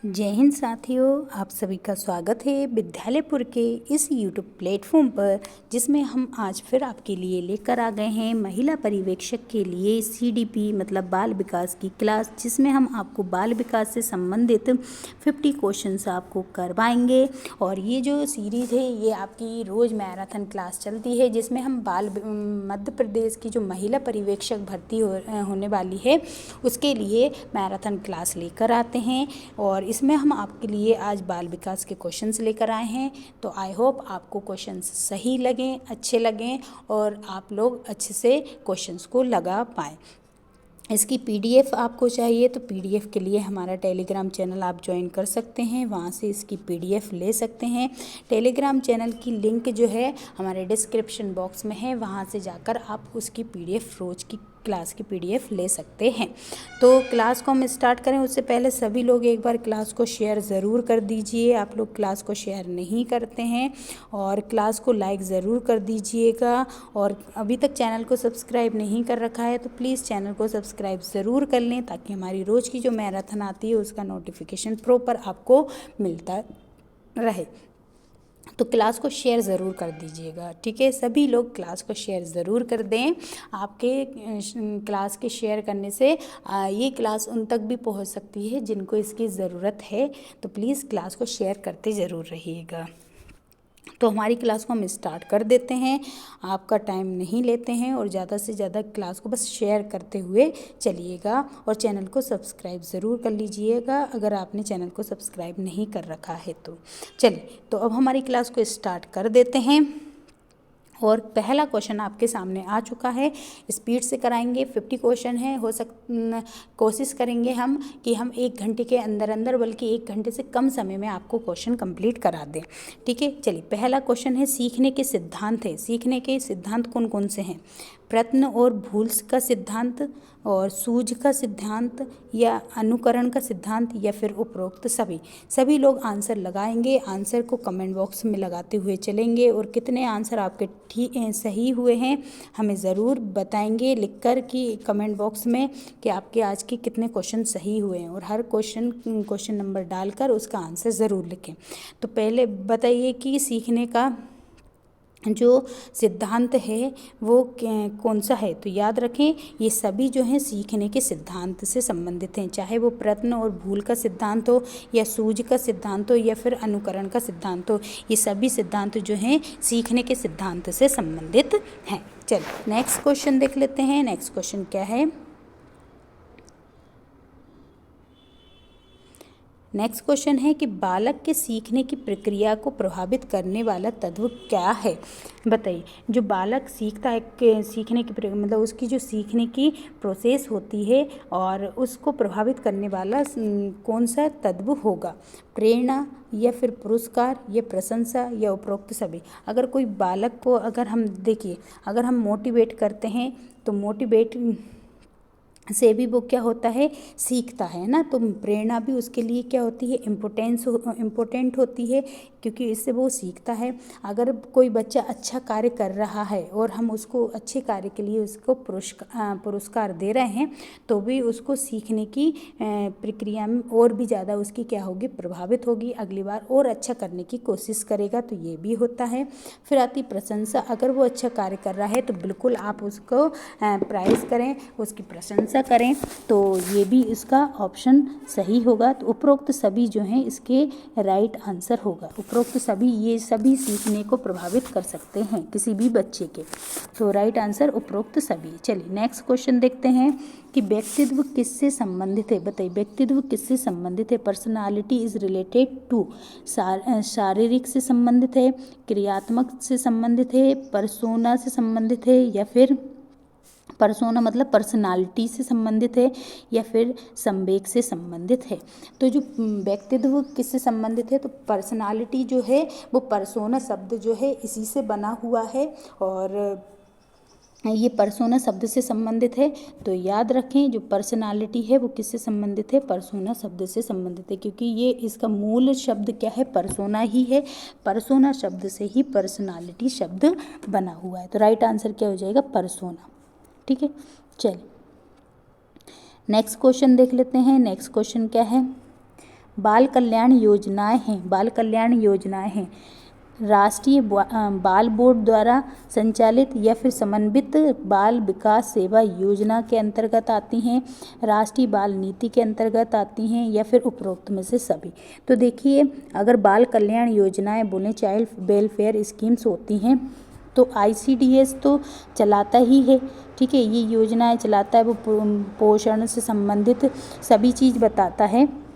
जय हिंद साथियों, आप सभी का स्वागत है विद्यालयपुर के इस YouTube प्लेटफॉर्म पर, जिसमें हम आज फिर आपके लिए लेकर आ गए हैं महिला पर्यवेक्षक के लिए CDP मतलब बाल विकास की क्लास, जिसमें हम आपको बाल विकास से संबंधित 50 क्वेश्चंस आपको करवाएंगे। और ये जो सीरीज़ है ये आपकी रोज़ मैराथन क्लास चलती है, जिसमें हम मध्य प्रदेश की जो महिला पर्यवेक्षक भर्ती होने वाली है उसके लिए मैराथन क्लास लेकर आते हैं। और इसमें हम आपके लिए आज बाल विकास के क्वेश्चंस लेकर आए हैं। तो आई होप आपको क्वेश्चंस सही लगें, अच्छे लगें और आप लोग अच्छे से क्वेश्चंस को लगा पाएँ। इसकी PDF आपको चाहिए तो PDF के लिए हमारा टेलीग्राम चैनल आप ज्वाइन कर सकते हैं, वहाँ से इसकी PDF ले सकते हैं। टेलीग्राम चैनल की लिंक जो है हमारे डिस्क्रिप्शन बॉक्स में है, वहाँ से जाकर आप उसकी PDF रोज़ की क्लास की PDF ले सकते हैं। तो क्लास को हम स्टार्ट करें उससे पहले सभी लोग एक बार क्लास को शेयर ज़रूर कर दीजिए। आप लोग क्लास को शेयर नहीं करते हैं और क्लास को लाइक ज़रूर कर दीजिएगा। और अभी तक चैनल को सब्सक्राइब नहीं कर रखा है तो प्लीज़ चैनल को सब्सक्राइब ज़रूर कर लें, ताकि हमारी रोज़ की जो मैराथन आती है उसका नोटिफिकेशन प्रॉपर आपको मिलता रहे। तो क्लास को शेयर ज़रूर कर दीजिएगा, ठीक है। सभी लोग क्लास को शेयर ज़रूर कर दें। आपके क्लास के शेयर करने से ये क्लास उन तक भी पहुंच सकती है जिनको इसकी ज़रूरत है। तो प्लीज़ क्लास को शेयर करते ज़रूर रहिएगा। तो हमारी क्लास को हम स्टार्ट कर देते हैं, आपका टाइम नहीं लेते हैं और ज़्यादा से ज़्यादा क्लास को बस शेयर करते हुए चलिएगा। और चैनल को सब्सक्राइब ज़रूर कर लीजिएगा अगर आपने चैनल को सब्सक्राइब नहीं कर रखा है तो। चलिए, तो अब हमारी क्लास को स्टार्ट कर देते हैं। और पहला क्वेश्चन आपके सामने आ चुका है, स्पीड से कराएंगे। 50 क्वेश्चन है, कोशिश करेंगे हम कि हम 1 घंटे के अंदर अंदर, बल्कि 1 घंटे से कम समय में आपको क्वेश्चन कंप्लीट करा दें, ठीक है। चलिए, पहला क्वेश्चन है सीखने के सिद्धांत है। सीखने के सिद्धांत कौन कौन से हैं? प्रश्न और भूल का सिद्धांत, और सूझ का सिद्धांत, या अनुकरण का सिद्धांत, या फिर उपरोक्त सभी। सभी लोग आंसर लगाएंगे, आंसर को कमेंट बॉक्स में लगाते हुए चलेंगे। और कितने आंसर आपके ठीक सही हुए हैं हमें ज़रूर बताएंगे लिखकर कि कमेंट बॉक्स में कि आपके आज के कितने क्वेश्चन सही हुए हैं। और हर क्वेश्चन नंबर डालकर उसका आंसर ज़रूर लिखें। तो पहले बताइए कि सीखने का जो सिद्धांत है वो कौन सा है? तो याद रखें, ये सभी जो हैं सीखने के सिद्धांत से संबंधित हैं, चाहे वो प्रश्न और भूल का सिद्धांत हो, या सूझ का सिद्धांत हो, या फिर अनुकरण का सिद्धांत हो। ये सभी सिद्धांत जो हैं सीखने के सिद्धांत से संबंधित हैं। चलिए, नेक्स्ट क्वेश्चन देख लेते हैं। नेक्स्ट क्वेश्चन क्या है? नेक्स्ट क्वेश्चन है कि बालक के सीखने की प्रक्रिया को प्रभावित करने वाला तत्व क्या है? बताइए। जो बालक सीखता है, सीखने की मतलब उसकी जो सीखने की प्रोसेस होती है और उसको प्रभावित करने वाला कौन सा तत्व होगा? प्रेरणा, या फिर पुरस्कार, या प्रशंसा, या उपरोक्त सभी। अगर कोई बालक को अगर हम देखिए, अगर हम मोटिवेट करते हैं तो मोटिवेट से भी वो क्या होता है, सीखता है ना। तो प्रेरणा भी उसके लिए क्या होती है, इम्पोर्टेंट होती है, क्योंकि इससे वो सीखता है। अगर कोई बच्चा अच्छा कार्य कर रहा है और हम उसको अच्छे कार्य के लिए उसको पुरस्कार दे रहे हैं, तो भी उसको सीखने की प्रक्रिया में और भी ज़्यादा उसकी क्या होगी, प्रभावित होगी। अगली बार और अच्छा करने की कोशिश करेगा। तो ये भी होता है। फिर आती प्रशंसा। अगर वो अच्छा कार्य कर रहा है तो बिल्कुल आप उसको प्राइज़ करें, उसकी प्रशंसा करें। तो ये भी इसका ऑप्शन सही होगा। तो उपरोक्त सभी जो हैं इसके राइट आंसर होगा। उपरोक्त सभी, ये सभी सीखने को प्रभावित कर सकते हैं किसी भी बच्चे के। तो राइट आंसर उपरोक्त सभी। चलिए, नेक्स्ट क्वेश्चन देखते हैं कि व्यक्तित्व किससे संबंधित है? बताइए, व्यक्तित्व किससे संबंधित है? पर्सनालिटी इज रिलेटेड टू, शारीरिक से संबंधित है, क्रियात्मक से संबंधित है, पर्सोना से संबंधित है, या फिर पर्सोना मतलब पर्सनालिटी से संबंधित है, या फिर संवेग से संबंधित है। तो जो व्यक्तित्व किससे संबंधित है? तो पर्सनालिटी जो है वो पर्सोना शब्द जो है इसी से बना हुआ है, और ये पर्सोना शब्द से संबंधित है। तो याद रखें, जो पर्सनालिटी है वो किससे संबंधित है? पर्सोना शब्द से संबंधित है, क्योंकि ये इसका मूल शब्द क्या है, पर्सोना ही है। पर्सोना शब्द से ही पर्सनालिटी शब्द बना हुआ है। तो राइट आंसर क्या हो जाएगा? पर्सोना, ठीक है। चलिए, नेक्स्ट क्वेश्चन देख लेते हैं। नेक्स्ट क्वेश्चन क्या है? बाल कल्याण योजनाएं हैं, बाल कल्याण योजनाएं हैं राष्ट्रीय बाल बोर्ड द्वारा संचालित या फिर समन्वित बाल विकास सेवा योजना के अंतर्गत आती हैं, राष्ट्रीय बाल नीति के अंतर्गत आती हैं, या फिर उपरोक्त में से सभी। तो देखिए, अगर बाल कल्याण योजनाएं बोलें, चाइल्ड वेलफेयर स्कीम्स होती हैं, तो ICDS तो चलाता ही है, ठीक है, ये योजनाएं चलाता है, वो पोषण से संबंधित सभी चीज़ बताता है,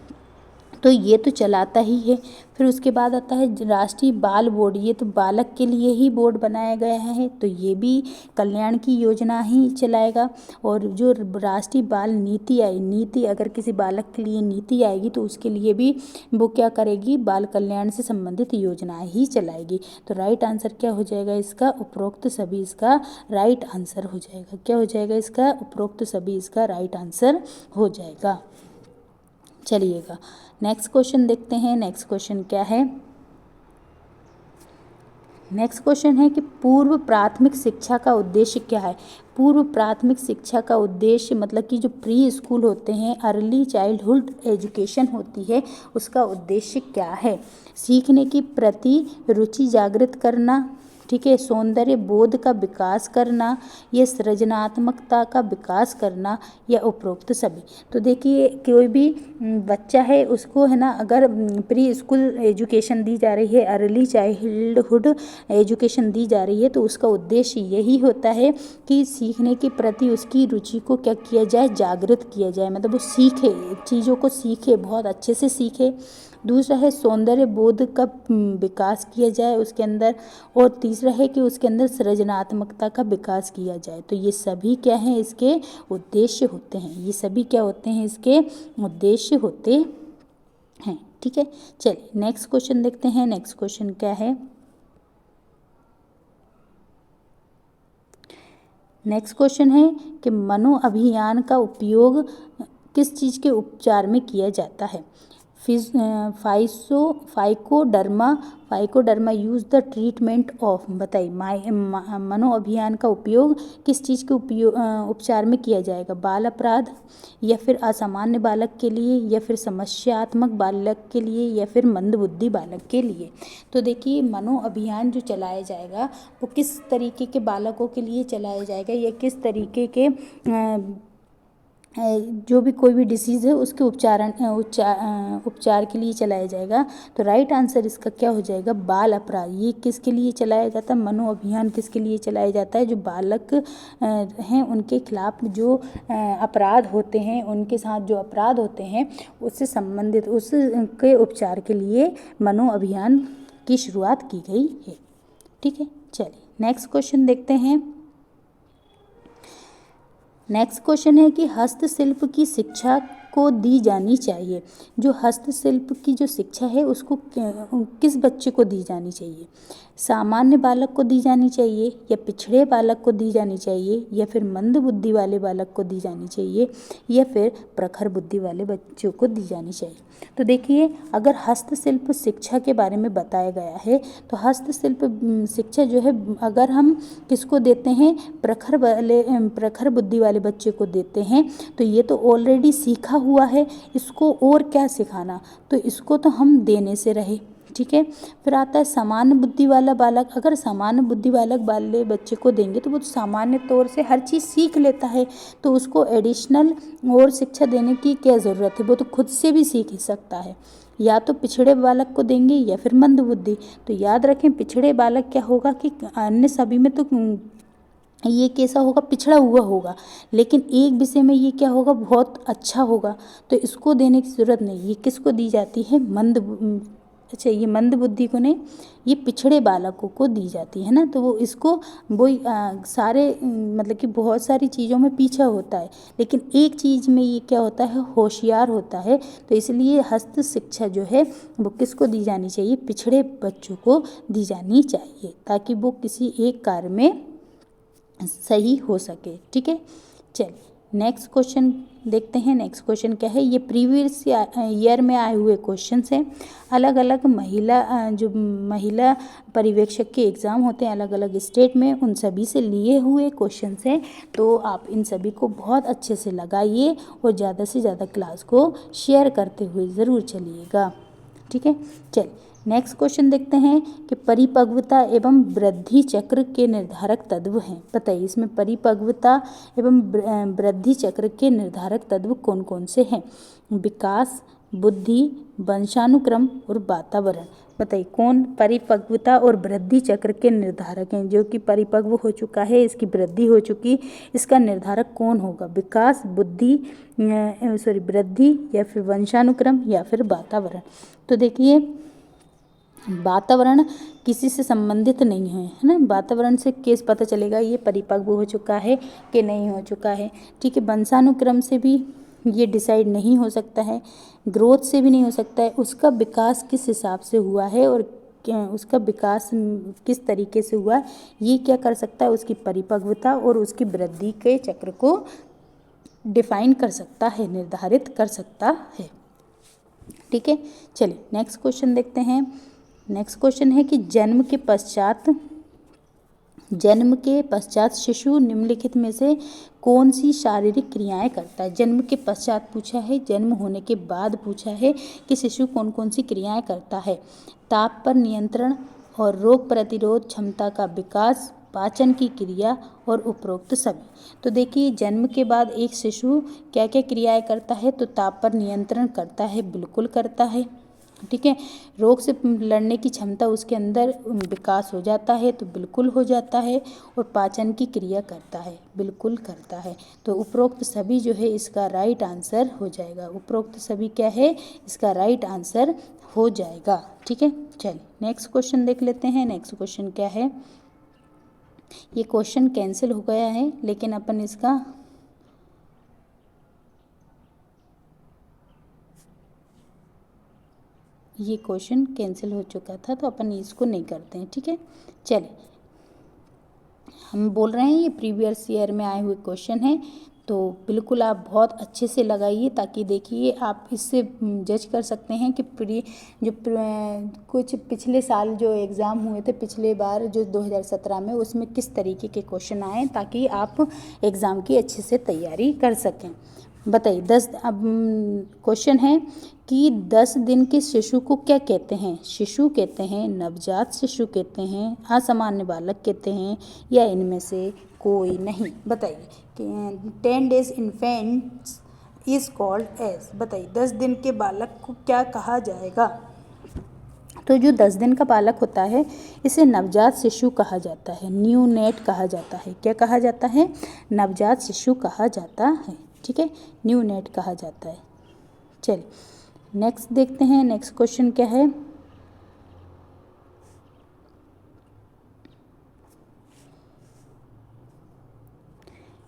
तो ये तो चलाता ही है। फिर उसके बाद आता है राष्ट्रीय बाल बोर्ड, ये तो बालक के लिए ही बोर्ड बनाया गया है, तो ये भी कल्याण की योजना ही चलाएगा। और जो राष्ट्रीय बाल नीति आई, नीति अगर किसी बालक के लिए नीति आएगी तो उसके लिए भी वो क्या करेगी, बाल कल्याण से संबंधित योजनाएं ही चलाएगी। तो राइट आंसर क्या हो जाएगा इसका, उपरोक्त सभी इसका राइट आंसर हो जाएगा। क्या हो जाएगा इसका, उपरोक्त सभी इसका राइट आंसर हो जाएगा। चलिएगा नेक्स्ट क्वेश्चन देखते हैं। नेक्स्ट क्वेश्चन क्या है, नेक्स्ट क्वेश्चन है कि पूर्व प्राथमिक शिक्षा का उद्देश्य क्या है। पूर्व प्राथमिक शिक्षा का उद्देश्य मतलब कि जो प्री स्कूल होते हैं, अर्ली चाइल्डहुड एजुकेशन होती है, उसका उद्देश्य क्या है। सीखने की प्रति रुचि जागृत करना, ठीक है, सौंदर्य बोध का विकास करना, या सृजनात्मकता का विकास करना, या उपरोक्त सभी। तो देखिए, कोई भी बच्चा है उसको है ना, अगर प्री स्कूल एजुकेशन दी जा रही है, अर्ली चाइल्डहुड एजुकेशन दी जा रही है, तो उसका उद्देश्य यही होता है कि सीखने के प्रति उसकी रुचि को क्या किया जाए, जागृत किया जाए, मतलब वो सीखे, चीज़ों को सीखे, बहुत अच्छे से सीखे। दूसरा है सौंदर्य बोध का विकास किया जाए उसके अंदर, और तीसरा है कि उसके अंदर सृजनात्मकता का विकास किया जाए। तो ये सभी क्या हैं, इसके उद्देश्य होते हैं, ये सभी क्या होते हैं, इसके उद्देश्य होते हैं, ठीक है। चलिए नेक्स्ट क्वेश्चन देखते हैं। नेक्स्ट क्वेश्चन क्या है, नेक्स्ट क्वेश्चन है कि मनोअभियान का उपयोग किस चीज़ के उपचार में किया जाता है। फाइकोडर्मा यूज द ट्रीटमेंट ऑफ, बताइए, मनोअभियान का उपयोग किस चीज़ के उपचार में किया जाएगा। बाल अपराध, या फिर असामान्य बालक के लिए, या फिर समस्यात्मक बालक के लिए, या फिर मंदबुद्धि बालक के लिए। तो देखिए, मनोअभियान जो चलाया जाएगा वो किस तरीके के बालकों के लिए चलाया जाएगा, या किस तरीके के जो भी कोई भी डिसीज़ है उसके उपचार के लिए चलाया जाएगा। तो राइट आंसर इसका क्या हो जाएगा, बाल अपराध। ये किसके लिए चलाया जाता है, मनोअभियान किसके लिए चलाया जाता है, जो बालक हैं उनके खिलाफ जो अपराध होते हैं, उनके साथ जो अपराध होते हैं उससे संबंधित उसके उपचार के लिए मनोअभियान की शुरुआत की गई है, ठीक है। चलिए नेक्स्ट क्वेश्चन देखते हैं। नेक्स्ट क्वेश्चन है कि हस्तशिल्प की शिक्षा को दी जानी चाहिए। जो हस्तशिल्प की जो शिक्षा है उसको किस बच्चे को दी जानी चाहिए। सामान्य बालक को दी जानी चाहिए, या पिछड़े बालक को दी जानी चाहिए, या फिर मंद बुद्धि वाले बालक को दी जानी चाहिए, या फिर प्रखर बुद्धि वाले बच्चों को दी जानी चाहिए। तो देखिए, अगर हस्तशिल्प शिक्षा के बारे में बताया गया है तो हस्तशिल्प शिक्षा जो है अगर हम किसको देते हैं, प्रखर बुद्धि वाले बच्चे को देते हैं, तो ये तो ऑलरेडी सीखा हुआ है, इसको और क्या सिखाना, तो इसको तो हम देने से रहे, ठीक है। फिर आता है सामान्य बुद्धि वाला बालक। अगर सामान्य बुद्धि वाले बच्चे को देंगे तो वो तो सामान्य तौर से हर चीज़ सीख लेता है, तो उसको एडिशनल और शिक्षा देने की क्या ज़रूरत है, वो तो खुद से भी सीख ही सकता है। या तो पिछड़े बालक को देंगे या फिर मंद बुद्धि। तो याद रखें, पिछड़े बालक क्या होगा कि अन्य सभी में तो ये कैसा होगा, पिछड़ा हुआ होगा, लेकिन एक विषय में ये क्या होगा, बहुत अच्छा होगा, तो इसको देने की ज़रूरत नहीं। ये किसको दी जाती है, ये मंद बुद्धि को नहीं, ये पिछड़े बालकों को दी जाती है ना। तो वो इसको सारे मतलब कि बहुत सारी चीज़ों में पीछा होता है, लेकिन एक चीज़ में ये क्या होता है, होशियार होता है। तो इसलिए हस्त शिक्षा जो है वो किसको दी जानी चाहिए, पिछड़े बच्चों को दी जानी चाहिए, ताकि वो किसी एक कार्य में सही हो सके, ठीक है। चलिए नेक्स्ट क्वेश्चन देखते हैं नेक्स्ट क्वेश्चन क्या है। ये प्रीवियस ईयर में आए हुए क्वेश्चन हैं। अलग अलग जो महिला पर्यवेक्षक के एग्ज़ाम होते हैं अलग अलग स्टेट में, उन सभी से लिए हुए क्वेश्चन हैं। तो आप इन सभी को बहुत अच्छे से लगाइए और ज़्यादा से ज़्यादा क्लास को शेयर करते हुए ज़रूर चलिएगा। ठीक है, चलिए नेक्स्ट क्वेश्चन देखते हैं कि परिपक्वता एवं वृद्धि चक्र के निर्धारक तत्व हैं। बताइए इसमें परिपक्वता एवं वृद्धि चक्र के निर्धारक तत्व कौन कौन से हैं। विकास, बुद्धि, वंशानुक्रम और वातावरण। बताइए कौन परिपक्वता और वृद्धि चक्र के निर्धारक हैं। जो कि परिपक्व हो चुका है, इसकी वृद्धि हो चुकी, इसका निर्धारक कौन होगा। विकास, बुद्धि, वृद्धि या फिर वंशानुक्रम या फिर वातावरण। तो देखिए वातावरण किसी से संबंधित नहीं है ना। वातावरण से केस पता चलेगा ये परिपक्व हो चुका है कि नहीं हो चुका है। ठीक है, वंशानुक्रम से भी ये डिसाइड नहीं हो सकता है, ग्रोथ से भी नहीं हो सकता है। उसका विकास किस हिसाब से हुआ है और उसका विकास किस तरीके से हुआ, ये क्या कर सकता है, उसकी परिपक्वता और उसकी वृद्धि के चक्र को डिफाइन कर सकता है, निर्धारित कर सकता है। ठीक है, चलिए नेक्स्ट क्वेश्चन देखते हैं। नेक्स्ट क्वेश्चन है कि जन्म के पश्चात शिशु निम्नलिखित में से कौन सी शारीरिक क्रियाएं करता है। जन्म के पश्चात पूछा है, जन्म होने के बाद पूछा है कि शिशु कौन कौन सी क्रियाएं करता है। ताप पर नियंत्रण और रोग प्रतिरोध क्षमता का विकास, पाचन की क्रिया और उपरोक्त सभी। तो देखिए जन्म के बाद एक शिशु क्या क्या क्रियाएं करता है। तो ताप पर नियंत्रण करता है, बिल्कुल करता है। ठीक है, रोग से लड़ने की क्षमता उसके अंदर विकास हो जाता है, तो बिल्कुल हो जाता है। और पाचन की क्रिया करता है, बिल्कुल करता है। तो उपरोक्त सभी जो है इसका राइट आंसर हो जाएगा। उपरोक्त सभी क्या है, इसका राइट आंसर हो जाएगा। ठीक है, चलिए नेक्स्ट क्वेश्चन देख लेते हैं। नेक्स्ट क्वेश्चन क्या है, ये क्वेश्चन कैंसिल हो गया है लेकिन अपन इसका ये क्वेश्चन कैंसिल हो चुका था तो अपन इसको नहीं करते हैं। ठीक है, चलिए हम बोल रहे हैं ये प्रीवियस ईयर में आए हुए क्वेश्चन हैं। तो बिल्कुल आप बहुत अच्छे से लगाइए ताकि देखिए आप इससे जज कर सकते हैं कि कुछ पिछले साल जो एग्ज़ाम हुए थे पिछले बार जो 2017 में, उसमें किस तरीके के क्वेश्चन आए ताकि आप एग्ज़ाम की अच्छे से तैयारी कर सकें। बताइए अब क्वेश्चन है कि 10 दिन के शिशु को क्या कहते हैं। शिशु कहते हैं, नवजात शिशु कहते हैं, असामान्य बालक कहते हैं या इनमें से कोई नहीं। बताइए कि 10 days infants is called age. बताइए 10 दिन के बालक को क्या कहा जाएगा। तो जो 10 दिन का बालक होता है इसे नवजात शिशु कहा जाता है, न्यू नेट कहा जाता है। क्या कहा जाता है, नवजात शिशु कहा जाता है। ठीक है, न्यू नेट कहा जाता है। चलिए नेक्स्ट देखते हैं। नेक्स्ट क्वेश्चन क्या है,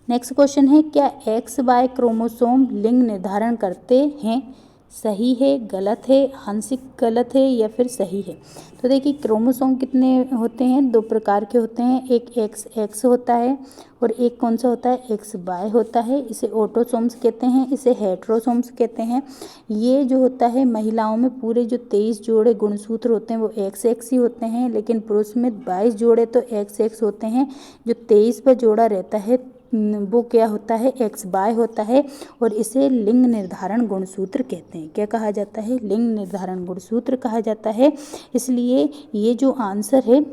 नेक्स्ट क्वेश्चन है क्या XY क्रोमोसोम लिंग निर्धारण करते हैं। सही है, गलत है, आंशिक गलत है या फिर सही है। तो देखिए क्रोमोसोम कितने होते हैं, 2 प्रकार के होते हैं। एक XX होता है और एक कौन सा होता है, XY होता है। इसे ऑटोसोम्स कहते हैं, इसे हेट्रोसोम्स कहते हैं। ये जो होता है महिलाओं में पूरे जो 23 जोड़े गुणसूत्र होते हैं वो XX ही होते हैं, लेकिन पुरुष में 22 जोड़े तो XX होते हैं। जो 23वां जोड़ा रहता है वो क्या होता है, XY होता है और इसे लिंग निर्धारण गुणसूत्र कहते हैं। क्या कहा जाता है, लिंग निर्धारण गुणसूत्र कहा जाता है। इसलिए ये जो आंसर है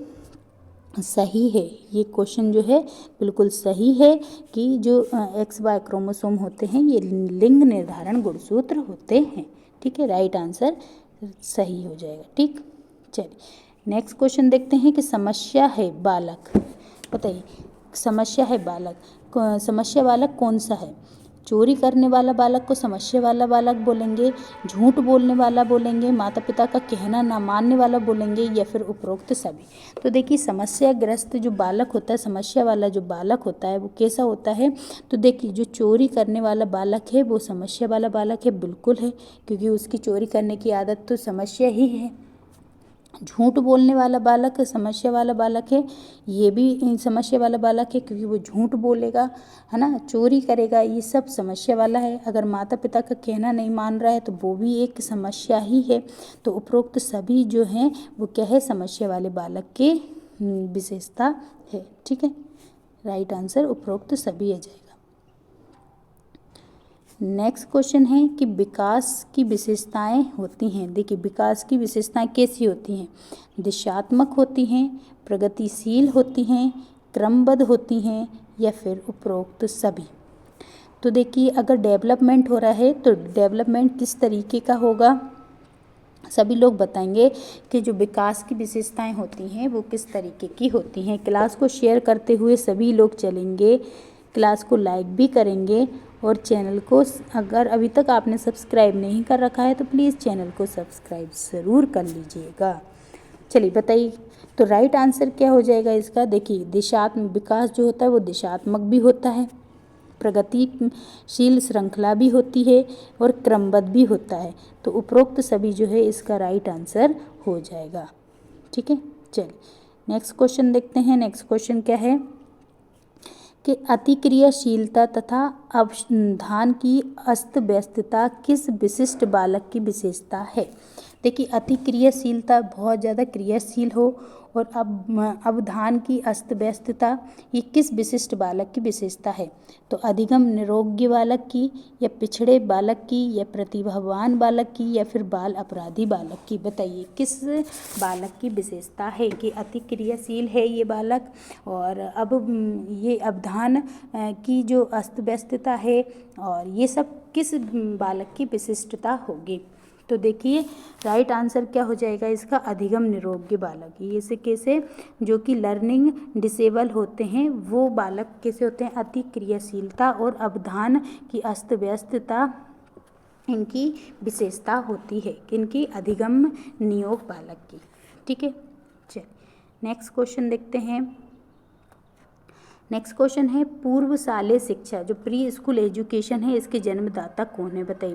सही है, ये क्वेश्चन जो है बिल्कुल सही है कि जो XY क्रोमोसोम होते हैं ये लिंग निर्धारण गुणसूत्र होते हैं। ठीक है, राइट आंसर सही हो जाएगा। ठीक, चलिए नेक्स्ट क्वेश्चन देखते हैं कि समस्या है बालक। बताइए समस्या है बालक, समस्या बालक कौन सा है। चोरी करने वाला बालक को समस्या वाला बालक बोलेंगे, झूठ बोलने वाला बोलेंगे, माता पिता का कहना ना मानने वाला बोलेंगे या फिर उपरोक्त सभी। तो देखिए समस्याग्रस्त जो बालक होता है, समस्या वाला जो बालक होता है वो कैसा होता है। तो देखिए जो चोरी करने वाला बालक है वो समस्या वाला बालक है, बिल्कुल है, क्योंकि उसकी चोरी करने की आदत तो समस्या ही है। झूठ बोलने वाला बालक समस्या वाला बालक है, ये भी समस्या वाला बालक है क्योंकि वो झूठ बोलेगा, है ना, चोरी करेगा, ये सब समस्या वाला है। अगर माता पिता का कहना नहीं मान रहा है तो वो भी एक समस्या ही है। तो उपरोक्त सभी जो हैं वो क्या है, समस्या वाले बालक के विशेषता है। ठीक है, राइट आंसर उपरोक्त सभी आ जाएगा। नेक्स्ट क्वेश्चन है कि विकास की विशेषताएं होती हैं। देखिए विकास की विशेषताएं कैसी होती हैं, दिशात्मक होती हैं, प्रगतिशील होती हैं, क्रमबद्ध होती हैं या फिर उपरोक्त सभी। तो देखिए अगर डेवलपमेंट हो रहा है तो डेवलपमेंट किस तरीके का होगा, सभी लोग बताएंगे कि जो विकास की विशेषताएं होती हैं वो किस तरीके की होती हैं। क्लास को शेयर करते हुए सभी लोग चलेंगे, क्लास को लाइक भी करेंगे और चैनल को अगर अभी तक आपने सब्सक्राइब नहीं कर रखा है तो प्लीज़ चैनल को सब्सक्राइब ज़रूर कर लीजिएगा। चलिए बताइए तो राइट आंसर क्या हो जाएगा इसका। देखिए दिशात्मक विकास जो होता है वो दिशात्मक भी होता है, प्रगतिशील श्रृंखला भी होती है और क्रमबद्ध भी होता है। तो उपरोक्त सभी जो है इसका राइट आंसर हो जाएगा। ठीक है, चलिए नेक्स्ट क्वेश्चन देखते हैं। नेक्स्ट क्वेश्चन क्या है कि अतिक्रियाशीलता तथा अवधान की अस्त व्यस्तता किस विशिष्ट बालक की विशेषता है। देखिए अतिक्रियाशीलता बहुत ज़्यादा क्रियाशील हो और अवधान की अस्त व्यस्तता ये किस विशिष्ट बालक की विशेषता है। तो अधिगम निरोग्य बालक की या पिछड़े बालक की या प्रतिभावान बालक की या फिर बाल अपराधी बालक की। बताइए किस बालक की विशेषता है कि अति क्रियाशील है ये बालक और अब ये अवधान की जो अस्त व्यस्तता है और ये सब किस बालक की विशिष्टता होगी। तो देखिए राइट आंसर क्या हो जाएगा इसका, अधिगम निरोग्य बालक। ये से कैसे, जो कि लर्निंग डिसेबल होते हैं वो बालक कैसे होते हैं, अति क्रियाशीलता और अवधान की अस्त व्यस्तता इनकी विशेषता होती है, किनकी, अधिगम नियोग बालक की। ठीक है, चलिए नेक्स्ट क्वेश्चन देखते हैं। नेक्स्ट क्वेश्चन है पूर्वशालेय शिक्षा जो प्री स्कूल एजुकेशन है इसके जन्मदाता कौन है। बताइए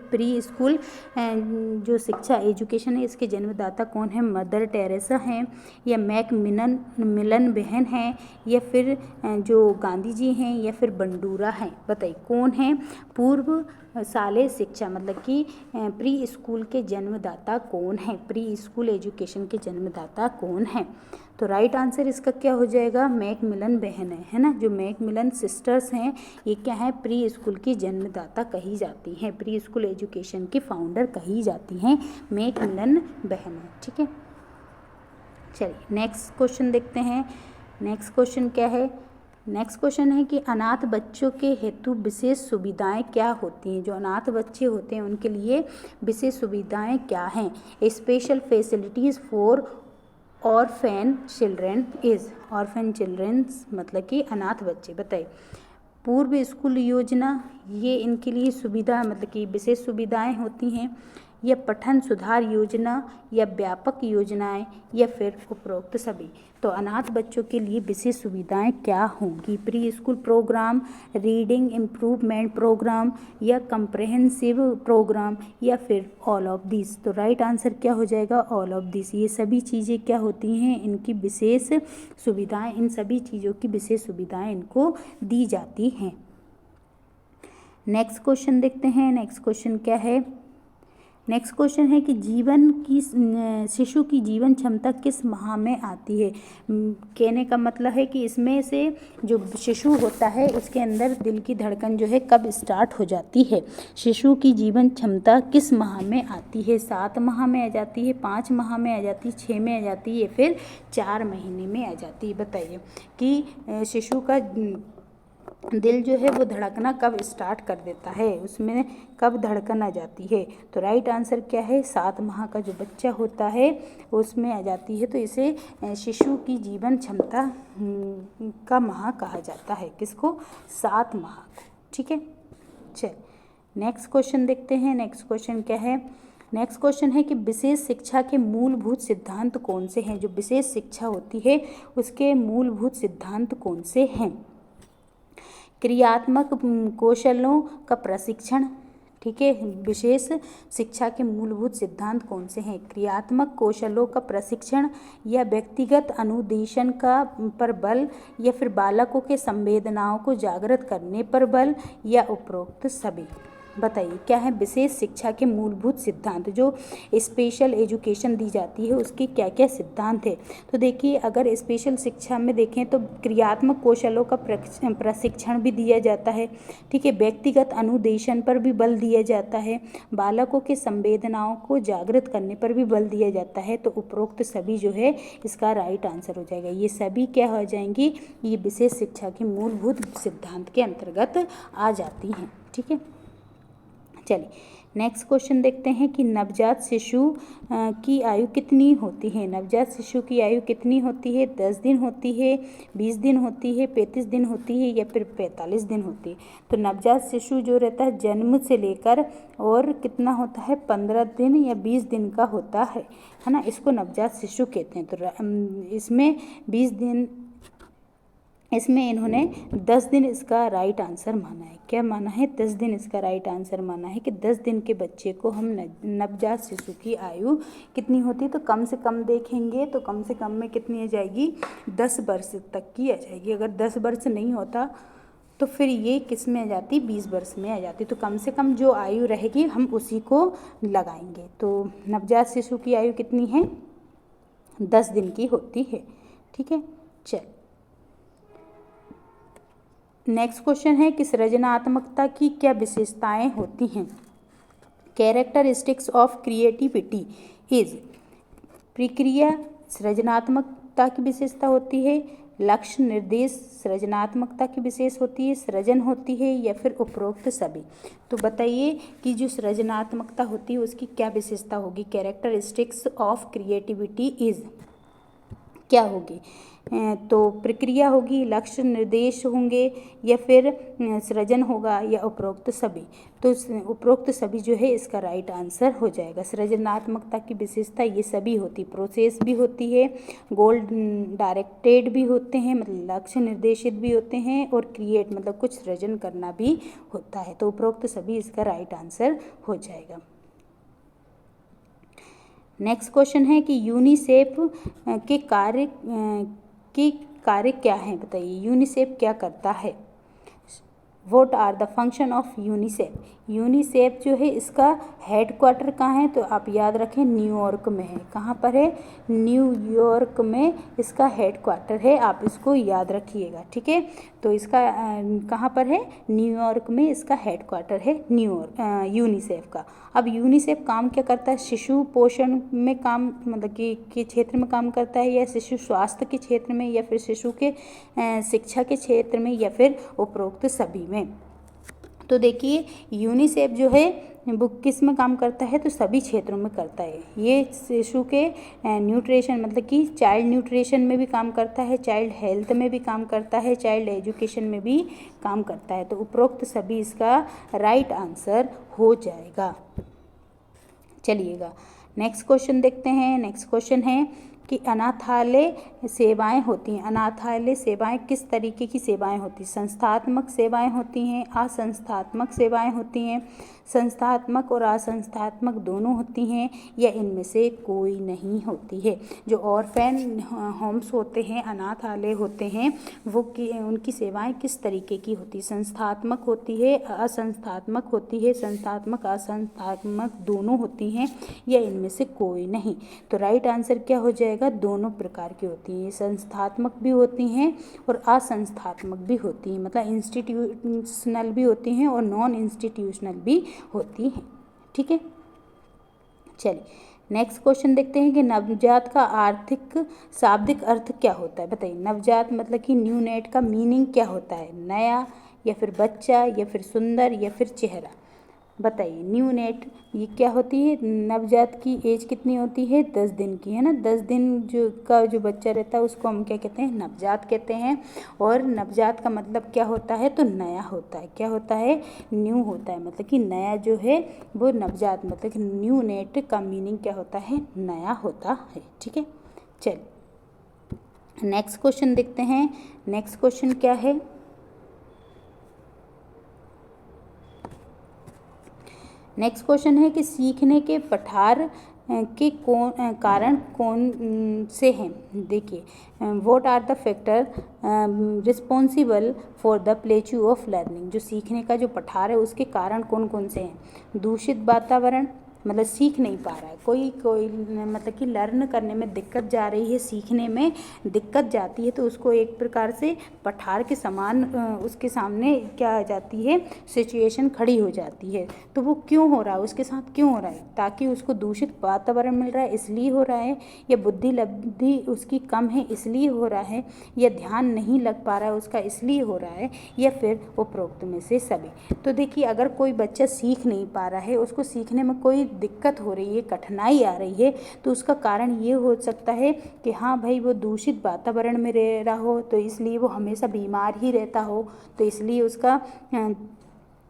प्री स्कूल जो शिक्षा एजुकेशन है इसके जन्मदाता कौन है। मदर टेरेसा हैं या मैक मिलन बहन हैं या फिर जो गांधी जी हैं या फिर बंडूरा हैं। बताइए कौन है पूर्वशालेय शिक्षा मतलब कि प्री स्कूल के जन्मदाता कौन है, प्री स्कूल एजुकेशन के जन्मदाता कौन है। तो राइट आंसर इसका क्या हो जाएगा, मैक मिलन बहन है ना, जो मैक मिलन सिस्टर्स हैं ये क्या है, प्री स्कूल की जन्मदाता कही जाती हैं, प्री स्कूल एजुकेशन की फाउंडर कही जाती हैं मैक मिलन बहन है। ठीक है, चलिए नेक्स्ट क्वेश्चन देखते हैं। नेक्स्ट क्वेश्चन क्या है, नेक्स्ट क्वेश्चन है कि अनाथ बच्चों के हेतु विशेष सुविधाएं क्या होती हैं। जो अनाथ बच्चे होते हैं उनके लिए विशेष सुविधाएं क्या हैं। Special facilities for orphan children is, orphan childrens मतलब कि अनाथ बच्चे। बताइए पूर्व स्कूल योजना ये इनके लिए सुविधा मतलब कि विशेष सुविधाएं होती हैं या पठन सुधार योजना या व्यापक योजनाएं या फिर उपरोक्त सभी। तो अनाथ बच्चों के लिए विशेष सुविधाएं क्या होंगी, pre school program, reading improvement program या कंप्रहेंसिव प्रोग्राम या फिर ऑल ऑफ दिस। तो राइट आंसर क्या हो जाएगा, ऑल ऑफ दिस। ये सभी चीज़ें क्या होती हैं, इनकी विशेष सुविधाएं, इन सभी चीज़ों की विशेष सुविधाएं इनको दी जाती हैं। नेक्स्ट क्वेश्चन देखते हैं। नेक्स्ट क्वेश्चन क्या है, नेक्स्ट क्वेश्चन है कि जीवन की शिशु की जीवन क्षमता किस माह में आती है। कहने का मतलब है कि इसमें से जो शिशु होता है उसके अंदर दिल की धड़कन जो है कब स्टार्ट हो जाती है। शिशु की जीवन क्षमता किस माह में आती है, 7 माह में आ जाती है, 5 माह में आ जाती है, 6 में आ जाती है या फिर 4 महीने में आ जाती है। बताइए कि शिशु का दिल जो है वो धड़कना कब स्टार्ट कर देता है, उसमें कब धड़कन आ जाती है। तो राइट आंसर क्या है, 7 माह का जो बच्चा होता है उसमें आ जाती है। तो इसे शिशु की जीवन क्षमता का माह कहा जाता है, किसको, 7 माह को। ठीक है, चल नेक्स्ट क्वेश्चन देखते हैं। नेक्स्ट क्वेश्चन क्या है, नेक्स्ट क्वेश्चन है कि विशेष शिक्षा के मूलभूत सिद्धांत कौन से हैं। जो विशेष शिक्षा होती है उसके मूलभूत सिद्धांत कौन से हैं। क्रियात्मक कौशलों का प्रशिक्षण, ठीक है। विशेष शिक्षा के मूलभूत सिद्धांत कौन से हैं? क्रियात्मक कौशलों का प्रशिक्षण या व्यक्तिगत अनुदेशन का पर बल, या फिर बालकों के संवेदनाओं को जागृत करने पर बल, या उपरोक्त सभी। बताइए क्या है विशेष शिक्षा के मूलभूत सिद्धांत। जो स्पेशल एजुकेशन दी जाती है उसके क्या क्या सिद्धांत है? तो देखिए, अगर स्पेशल शिक्षा में देखें तो क्रियात्मक कौशलों का प्रशिक्षण भी दिया जाता है, ठीक है। व्यक्तिगत अनुदेशन पर भी बल दिया जाता है, बालकों के संवेदनाओं को जागृत करने पर भी बल दिया जाता है। तो उपरोक्त सभी जो है इसका राइट आंसर हो जाएगा। ये सभी क्या हो जाएंगी? ये विशेष शिक्षा के मूलभूत सिद्धांत के अंतर्गत आ जाती हैं, ठीक है। चलिए नेक्स्ट क्वेश्चन देखते हैं कि नवजात शिशु की आयु कितनी होती है? नवजात शिशु की आयु कितनी होती है? 10 दिन होती है, 20 दिन होती है, 35 दिन होती है, या फिर 45 दिन होती है? तो नवजात शिशु जो रहता है जन्म से लेकर और कितना होता है? 15 दिन या 20 दिन का होता है ना। इसको नवजात शिशु कहते हैं। तो इसमें 20 दिन, इसमें इन्होंने 10 दिन इसका राइट आंसर माना है। क्या माना है? 10 दिन इसका राइट आंसर माना है कि 10 दिन के बच्चे को हम नवजात शिशु की आयु कितनी होती है? तो कम से कम देखेंगे तो कम से कम में कितनी आ जाएगी? 10 वर्ष तक की आ जाएगी। अगर 10 वर्ष नहीं होता तो फिर ये किस में आ जाती? 20 वर्ष में आ जाती। तो कम से कम जो आयु रहेगी हम उसी को लगाएंगे। तो नवजात शिशु की आयु कितनी है? 10 दिन की होती है, ठीक है। चल नेक्स्ट क्वेश्चन है कि सृजनात्मकता की क्या विशेषताएं होती हैं? Characteristics of creativity is. प्रक्रिया सृजनात्मकता की विशेषता होती है, लक्ष्य निर्देश सृजनात्मकता की विशेष होती है, सृजन होती है, या फिर उपरोक्त सभी। तो बताइए कि जो सृजनात्मकता होती है उसकी क्या विशेषता होगी? कैरेक्टरिस्टिक्स ऑफ क्रिएटिविटी इज क्या होगी? तो प्रक्रिया होगी, लक्ष्य निर्देश होंगे, या फिर सृजन होगा, या उपरोक्त सभी। तो उपरोक्त सभी जो है इसका राइट आंसर हो जाएगा। सृजनात्मकता की विशेषता ये सभी होती, प्रोसेस भी होती है, गोल डायरेक्टेड भी होते हैं मतलब लक्ष्य निर्देशित भी होते हैं, और क्रिएट मतलब कुछ सृजन करना भी होता है। तो उपरोक्त सभी इसका राइट आंसर हो जाएगा। नेक्स्ट क्वेश्चन है कि यूनिसेफ के कार्य क्या हैं? बताइए यूनिसेफ क्या करता है? What are the function of UNICEF? UNICEF जो है इसका हेडक्वार्टर कहाँ है? तो आप याद रखें न्यूयॉर्क में है। कहाँ पर है? न्यूयॉर्क में इसका हेडक्वार्टर है। आप इसको याद रखिएगा, ठीक है। तो इसका कहाँ पर है? न्यूयॉर्क में इसका हेडक्वार्टर है यूनिसेफ का। अब यूनिसेफ काम क्या करता है? शिशु पोषण में काम मतलब कि क्षेत्र में काम करता है, या शिशु स्वास्थ्य के क्षेत्र में, या फिर शिशु के शिक्षा के क्षेत्र में, या फिर उपरोक्त सभी में? तो देखिए यूनिसेफ जो है वो किस में काम करता है? तो सभी क्षेत्रों में करता है। ये शिशु के न्यूट्रिशन मतलब कि चाइल्ड न्यूट्रिशन में भी काम करता है, चाइल्ड हेल्थ में भी काम करता है, चाइल्ड एजुकेशन में भी काम करता है। तो उपरोक्त सभी इसका राइट आंसर हो जाएगा। चलिएगा नेक्स्ट क्वेश्चन देखते हैं। नेक्स्ट क्वेश्चन है कि अनाथालय सेवाएं होती हैं। अनाथालय सेवाएं किस तरीके की सेवाएं होती हैं? संस्थात्मक सेवाएं होती हैं, असंस्थात्मक सेवाएं होती हैं, संस्थात्मक और असंस्थात्मक दोनों होती हैं, या इनमें से कोई नहीं होती है? जो ऑर्फेन होम्स होते हैं, अनाथालय होते हैं, वो उनकी सेवाएं किस तरीके की होती है? संस्थात्मक होती है, असंस्थात्मक होती है, संस्थात्मक असंस्थात्मक दोनों होती हैं, या इनमें से कोई नहीं? तो राइट आंसर क्या हो जाएगा? दोनों प्रकार की होती हैं। संस्थात्मक भी होती हैं और असंस्थात्मक भी होती हैं, मतलब इंस्टीट्यूशनल भी होती हैं और नॉन इंस्टीट्यूशनल भी होती हैं, ठीक है। चलिए नेक्स्ट क्वेश्चन देखते हैं कि नवजात का शाब्दिक अर्थ क्या होता है? बताइए नवजात मतलब कि न्यू नेट का मीनिंग क्या होता है? नया, या फिर बच्चा, या फिर सुंदर, या फिर चेहरा? बताइए न्यू नेट ये क्या होती है? नवजात की एज कितनी होती है? 10 दिन की, है ना। 10 दिन जो बच्चा रहता है उसको हम क्या कहते हैं? नवजात कहते हैं। और नवजात का मतलब क्या होता है? तो नया होता है। क्या होता है? न्यू होता है, मतलब कि नया जो है वो नवजात मतलब कि न्यू नेट का मीनिंग क्या होता है? नया होता है, ठीक है। चलिए नेक्स्ट क्वेश्चन देखते हैं। नेक्स्ट क्वेश्चन क्या है? नेक्स्ट क्वेश्चन है कि सीखने के पठार के कारण कौन से हैं। देखिए, what are the factor responsible for the plateau of learning. जो सीखने का जो पठार है उसके कारण कौन कौन से हैं। दूषित वातावरण, मतलब सीख नहीं पा रहा है कोई मतलब कि लर्न करने में दिक्कत जा रही है, सीखने में दिक्कत जाती है, तो उसको एक प्रकार से पठार के समान उसके सामने क्या आ जाती है, सिचुएशन खड़ी हो जाती है। तो वो क्यों हो रहा है, उसके साथ क्यों हो रहा है, ताकि उसको दूषित वातावरण मिल रहा है इसलिए हो रहा है, या बुद्धि लब्धि उसकी कम है इसलिए हो रहा है, या ध्यान नहीं लग पा रहा है उसका इसलिए हो रहा है, या फिर उपरोक्त में से सभी। तो देखिए, अगर कोई बच्चा सीख नहीं पा रहा है, उसको सीखने में कोई दिक्कत हो रही है, कठिनाई आ रही है, तो उसका कारण ये हो सकता है कि हाँ भाई वो दूषित वातावरण में रह रहा हो, तो इसलिए वो हमेशा बीमार ही रहता हो, तो इसलिए उसका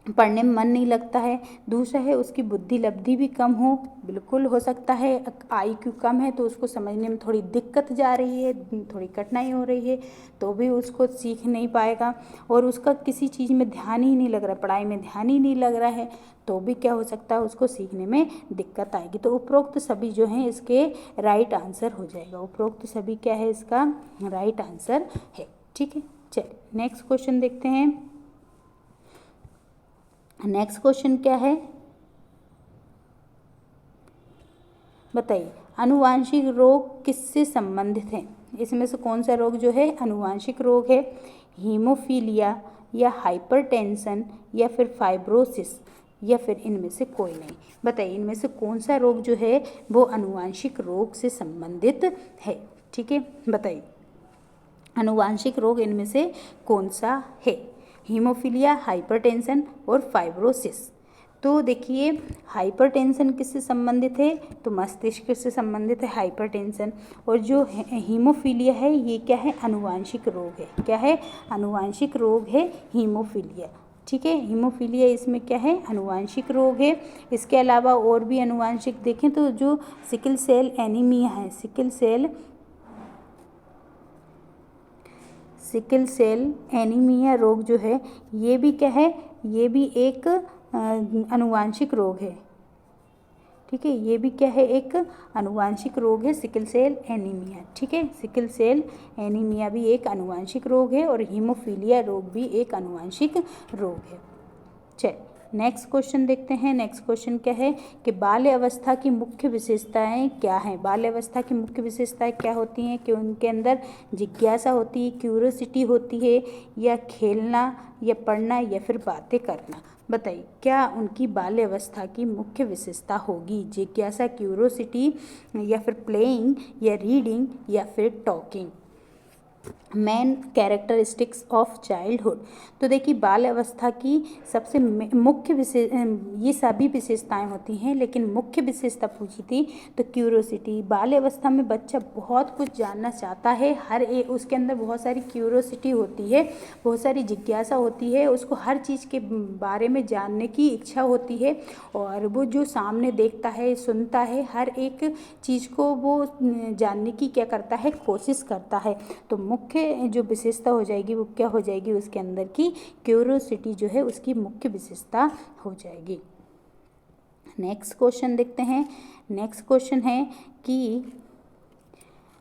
पढ़ने में मन नहीं लगता है। दूसरा है उसकी बुद्धि लब्धि भी कम हो, बिल्कुल हो सकता है IQ कम है तो उसको समझने में थोड़ी दिक्कत जा रही है, थोड़ी कठिनाई हो रही है, तो भी उसको सीख नहीं पाएगा। और उसका किसी चीज़ में ध्यान ही नहीं लग रहा, पढ़ाई में ध्यान ही नहीं लग रहा है, तो भी क्या हो सकता है, उसको सीखने में दिक्कत आएगी। तो उपरोक्त सभी जो हैं इसके राइट आंसर हो जाएगा। उपरोक्त सभी क्या है, इसका राइट आंसर है। ठीक है, चलिए नेक्स्ट क्वेश्चन देखते हैं। नेक्स्ट क्वेश्चन क्या है, बताइए। आनुवांशिक रोग किससे संबंधित है। इसमें से कौन सा रोग जो है आनुवांशिक रोग है। हीमोफीलिया, या हाइपरटेंशन, या फिर फाइब्रोसिस, या फिर इनमें से कोई नहीं। बताइए, इनमें से कौन सा रोग जो है वो आनुवांशिक रोग से संबंधित है। ठीक है, बताइए आनुवांशिक रोग इनमें से कौन सा है। हीमोफीलिया, हाइपरटेंशन और फाइब्रोसिस। तो देखिए, हाइपरटेंशन किससे संबंधित है, तो मस्तिष्क से संबंधित है हाइपरटेंशन। और जो हीमोफीलिया है ये क्या है, आनुवांशिक रोग है। क्या है, आनुवांशिक रोग है हीमोफीलिया। ठीक है, हीमोफीलिया इसमें क्या है, आनुवांशिक रोग है। इसके अलावा और भी आनुवांशिक देखें तो जो सिकल सेल एनीमिया है, सिकल सेल एनीमिया रोग जो है ये भी क्या है, ये भी एक आनुवांशिक रोग है। ठीक है, ये भी क्या है, एक आनुवांशिक रोग है, सिकल सेल एनीमिया। ठीक है, सिकल सेल एनीमिया भी एक आनुवांशिक रोग है और हीमोफीलिया रोग भी एक आनुवांशिक रोग है। चलिए नेक्स्ट क्वेश्चन देखते हैं। नेक्स्ट क्वेश्चन क्या है कि बाल्य अवस्था की मुख्य विशेषताएं क्या हैं। बाल्य अवस्था की मुख्य विशेषताएं क्या होती हैं कि उनके अंदर जिज्ञासा होती है, क्यूरियोसिटी होती है, या खेलना, या पढ़ना, या फिर बातें करना। बताइए क्या उनकी बाल्य अवस्था की मुख्य विशेषता होगी। जिज्ञासा, क्यूरियोसिटी, या फिर प्लेइंग, या रीडिंग, या फिर talking. Main characteristics of childhood. तो देखिए, बाल अवस्था की सबसे मुख्य ये सभी विशेषताएं होती हैं, लेकिन मुख्य विशेषता पूछी थी तो क्यूरियोसिटी। बाल अवस्था में बच्चा बहुत कुछ जानना चाहता है, उसके अंदर बहुत सारी क्यूरियोसिटी होती है, बहुत सारी जिज्ञासा होती है, उसको हर चीज़ के बारे में जानने की इच्छा होती है, और वो जो सामने देखता है, सुनता है, हर एक चीज़ को वो जानने की क्या करता है, कोशिश करता है। तो मुख्य जो विशेषता हो जाएगी वो क्या हो जाएगी, उसके अंदर की क्यूरियोसिटी जो है उसकी मुख्य विशेषता हो जाएगी। नेक्स्ट क्वेश्चन देखते हैं। नेक्स्ट क्वेश्चन है कि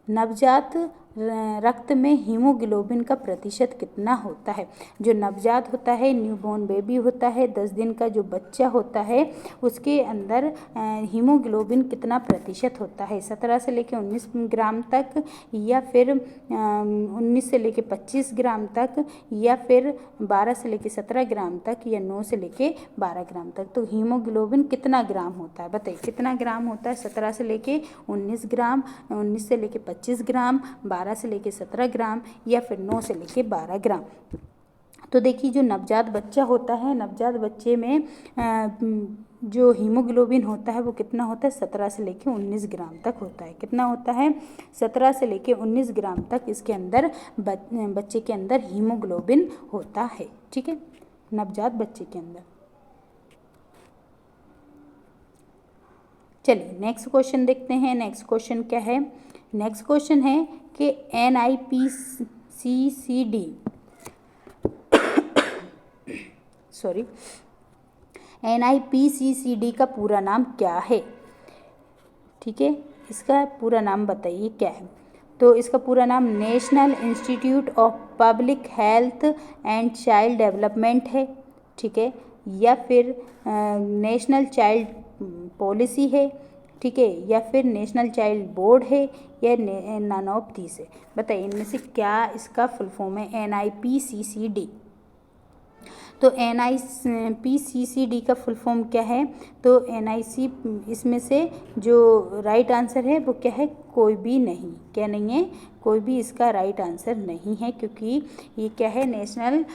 नवजात रक्त में हीमोग्लोबिन का प्रतिशत कितना होता है। जो नवजात होता है, न्यूबॉर्न बेबी होता है, 10 दिन का जो बच्चा होता है उसके अंदर हीमोग्लोबिन कितना प्रतिशत होता है। 17 से लेकर 19 ग्राम तक, या फिर 19 से लेकर 25 ग्राम तक, या फिर 12 से लेकर 17 ग्राम तक, या 9 से लेकर 12 ग्राम तक। तो हीमोग्लोबिन कितना ग्राम होता है, बताइए कितना ग्राम होता है। 17 से लेकर 19 ग्राम, 19 से लेकर 25 ग्राम, 12 से लेकर 17 ग्राम, या फिर 9 से लेकर 12 ग्राम। तो देखिए, जो नवजात बच्चा होता है, नवजात बच्चे में जो हीमोग्लोबिन होता है वो कितना होता है, 17 से लेकर 19 ग्राम तक होता है। कितना होता है, 17 से लेकर 19 ग्राम तक इसके अंदर बच्चे के अंदर हीमोग्लोबिन होता है। ठीक है, नवजात बच्चे के अंदर। चलिए नेक्स्ट क्वेश्चन देखते हैं। नेक्स्ट क्वेश्चन क्या है, नेक्स्ट क्वेश्चन है कि NIPCCD का पूरा नाम क्या है? ठीक है, इसका पूरा नाम बताइए क्या है। तो इसका पूरा नाम national institute of public health and child development है। ठीक है, या फिर नेशनल चाइल्ड पॉलिसी है। ठीक है, या फिर नेशनल चाइल्ड बोर्ड है, या नन ऑफ दीस है। बताइए इनमें से क्या इसका फुल फॉर्म है NIPCCD। तो NIPCCD का फुल फॉर्म क्या है? तो NIC, इसमें से जो राइट आंसर है वो क्या है? कोई भी नहीं। क्या नहीं है? कोई भी इसका राइट आंसर नहीं है, क्योंकि ये क्या है? National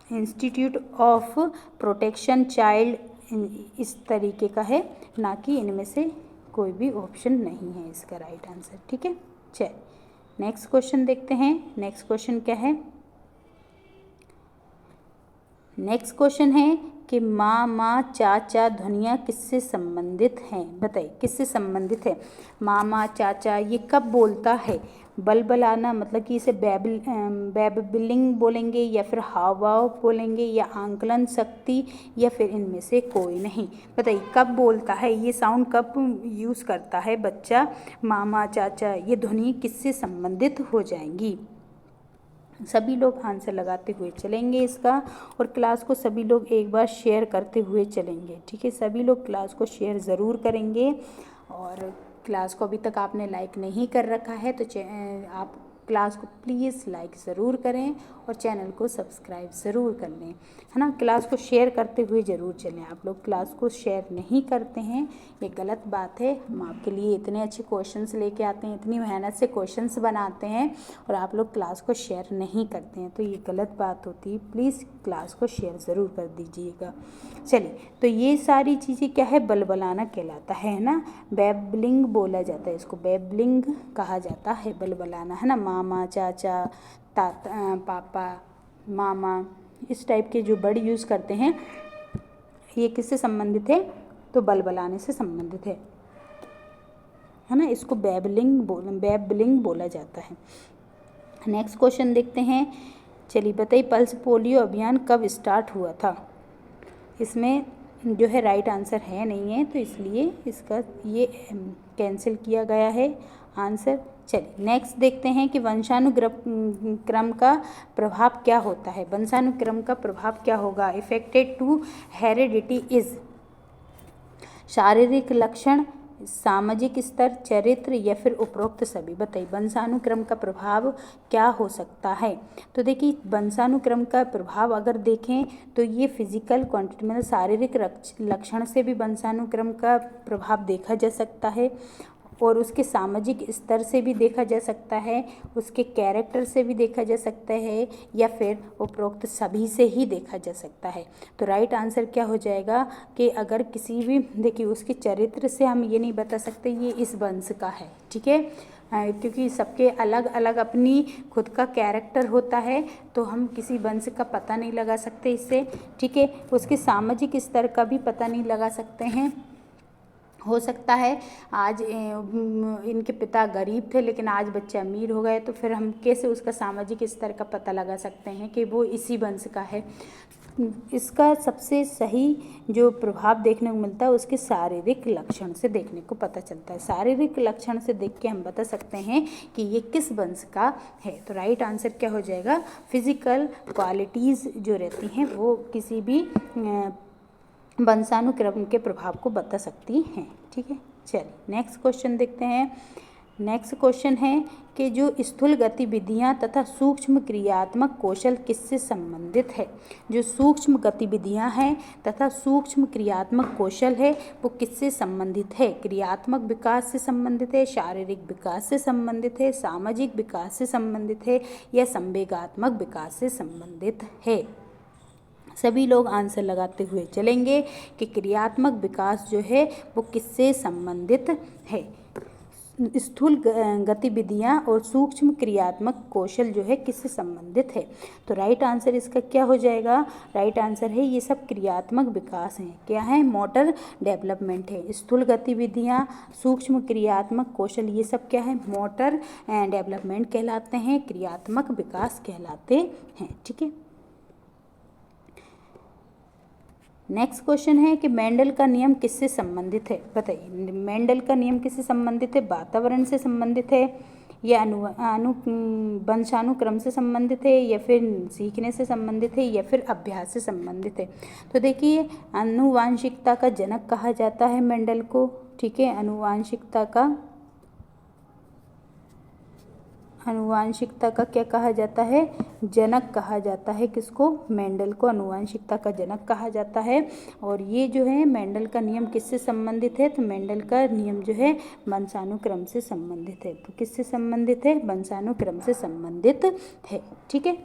institute of protection child, इस तरीके का है, ना कि इनमें से कोई भी ऑप्शन नहीं है इसका राइट आंसर। ठीक है, चलिए नेक्स्ट क्वेश्चन देखते हैं। नेक्स्ट क्वेश्चन क्या है? नेक्स्ट क्वेश्चन है कि मामा चाचा ध्वनियाँ किससे संबंधित हैं? बताइए किससे संबंधित है? मामा चाचा ये कब बोलता है? बलबलाना मतलब कि इसे बैबलिंग बोलेंगे, या फिर हाव भाव बोलेंगे, या आंकलन शक्ति, या फिर इनमें से कोई नहीं। बताइए कब बोलता है? ये साउंड कब यूज़ करता है बच्चा? मामा चाचा ये ध्वनि किससे संबंधित हो जाएंगी? सभी लोग आंसर लगाते हुए चलेंगे इसका, और क्लास को सभी लोग एक बार शेयर करते हुए चलेंगे। ठीक है, सभी लोग क्लास को शेयर ज़रूर करेंगे। और क्लास को अभी तक आपने लाइक नहीं कर रखा है तो आप क्लास को प्लीज़ लाइक ज़रूर करें और चैनल को सब्सक्राइब ज़रूर कर लें, है ना। क्लास को शेयर करते हुए ज़रूर चलें। आप लोग क्लास को शेयर नहीं करते हैं, ये गलत बात है। हम आपके लिए इतने अच्छे क्वेश्चंस लेके आते हैं, इतनी मेहनत से क्वेश्चंस बनाते हैं, और आप लोग क्लास को शेयर नहीं करते हैं, तो ये गलत बात होती है। प्लीज़ क्लास को शेयर ज़रूर कर दीजिएगा। चलिए, तो ये सारी चीज़ें क्या है? बलबलाना कहलाता है ना। बैबलिंग बोला जाता है, इसको बैबलिंग कहा जाता है, बलबलाना, है ना। मामा चाचा ताता पापा मामा इस टाइप के जो वर्ड यूज़ करते हैं, ये किससे संबंधित है? तो बलबलाने से संबंधित है ना। इसको बैबलिंग बोला जाता है। नेक्स्ट क्वेश्चन देखते हैं। चलिए बताइए, पल्स पोलियो अभियान कब स्टार्ट हुआ था? इसमें जो है राइट आंसर है नहीं है, तो इसलिए इसका ये कैंसिल किया गया है आंसर। चलिए नेक्स्ट देखते हैं कि वंशानुक्रम का प्रभाव क्या होता है। वंशानुक्रम का प्रभाव क्या होगा? इफेक्टेड टू हेरिडिटी इज शारीरिक लक्षण, सामाजिक स्तर, चरित्र, या फिर उपरोक्त सभी। बताइए वंशानुक्रम का प्रभाव क्या हो सकता है? तो देखिए वंशानुक्रम का प्रभाव अगर देखें तो ये फिजिकल क्वांटिटी मतलब शारीरिक लक्षण से भी वंशानुक्रम का प्रभाव देखा जा सकता है, और उसके सामाजिक स्तर से भी देखा जा सकता है, उसके कैरेक्टर से भी देखा जा सकता है, या फिर उपरोक्त सभी से ही देखा जा सकता है। तो राइट आंसर क्या हो जाएगा कि अगर किसी भी, देखिए उसके चरित्र से हम ये नहीं बता सकते ये इस वंश का है। ठीक है, क्योंकि सबके अलग अलग अपनी खुद का कैरेक्टर होता है, तो हम किसी वंश का पता नहीं लगा सकते इससे। ठीक है, उसके सामाजिक स्तर का भी पता नहीं लगा सकते हैं। हो सकता है आज इनके पिता गरीब थे लेकिन आज बच्चे अमीर हो गए, तो फिर हम कैसे उसका सामाजिक स्तर का पता लगा सकते हैं कि वो इसी वंश का है? इसका सबसे सही जो प्रभाव देखने को मिलता है उसके शारीरिक लक्षण से देखने को पता चलता है। शारीरिक लक्षण से देख के हम बता सकते हैं कि ये किस वंश का है। तो राइट आंसर क्या हो जाएगा? फिजिकल क्वालिटीज़ जो रहती हैं वो किसी भी वंशानुक्रम के प्रभाव को बता सकती हैं। ठीक है, चलिए नेक्स्ट क्वेश्चन देखते हैं। नेक्स्ट क्वेश्चन है कि जो स्थूल गतिविधियां तथा सूक्ष्म क्रियात्मक कौशल किससे संबंधित है? जो सूक्ष्म गतिविधियां हैं तथा सूक्ष्म क्रियात्मक कौशल है वो किससे संबंधित है? क्रियात्मक विकास से संबंधित है, शारीरिक विकास से संबंधित है, सामाजिक विकास से संबंधित है, या संवेगात्मक विकास से संबंधित है? सभी लोग आंसर लगाते हुए चलेंगे कि क्रियात्मक विकास जो है वो किससे संबंधित है। स्थूल गतिविधियां और सूक्ष्म क्रियात्मक कौशल जो है किससे संबंधित है? तो राइट आंसर इसका क्या हो जाएगा? राइट आंसर है ये सब क्रियात्मक विकास हैं। क्या है? मोटर डेवलपमेंट है। स्थूल गतिविधियां, सूक्ष्म क्रियात्मक कौशल, ये सब क्या है? मोटर डेवलपमेंट कहलाते हैं, क्रियात्मक विकास कहलाते हैं। ठीक है, नेक्स्ट क्वेश्चन है कि मेंडल का नियम किससे संबंधित है, बताइए। मेंडल का नियम किससे संबंधित है, वातावरण से संबंधित है या वंशानुक्रम से संबंधित है या फिर सीखने से संबंधित है या फिर अभ्यास से संबंधित है। तो देखिए आनुवांशिकता का जनक कहा जाता है मेंडल को, ठीक है। आनुवांशिकता का क्या कहा जाता है, जनक कहा जाता है। किसको, मेंडल को आनुवांशिकता का जनक कहा जाता है। और ये जो है मेंडल का नियम किससे संबंधित है, तो मेंडल का नियम जो है वंशानुक्रम से संबंधित है। तो किससे संबंधित है, वंशानुक्रम से संबंधित है, ठीक है।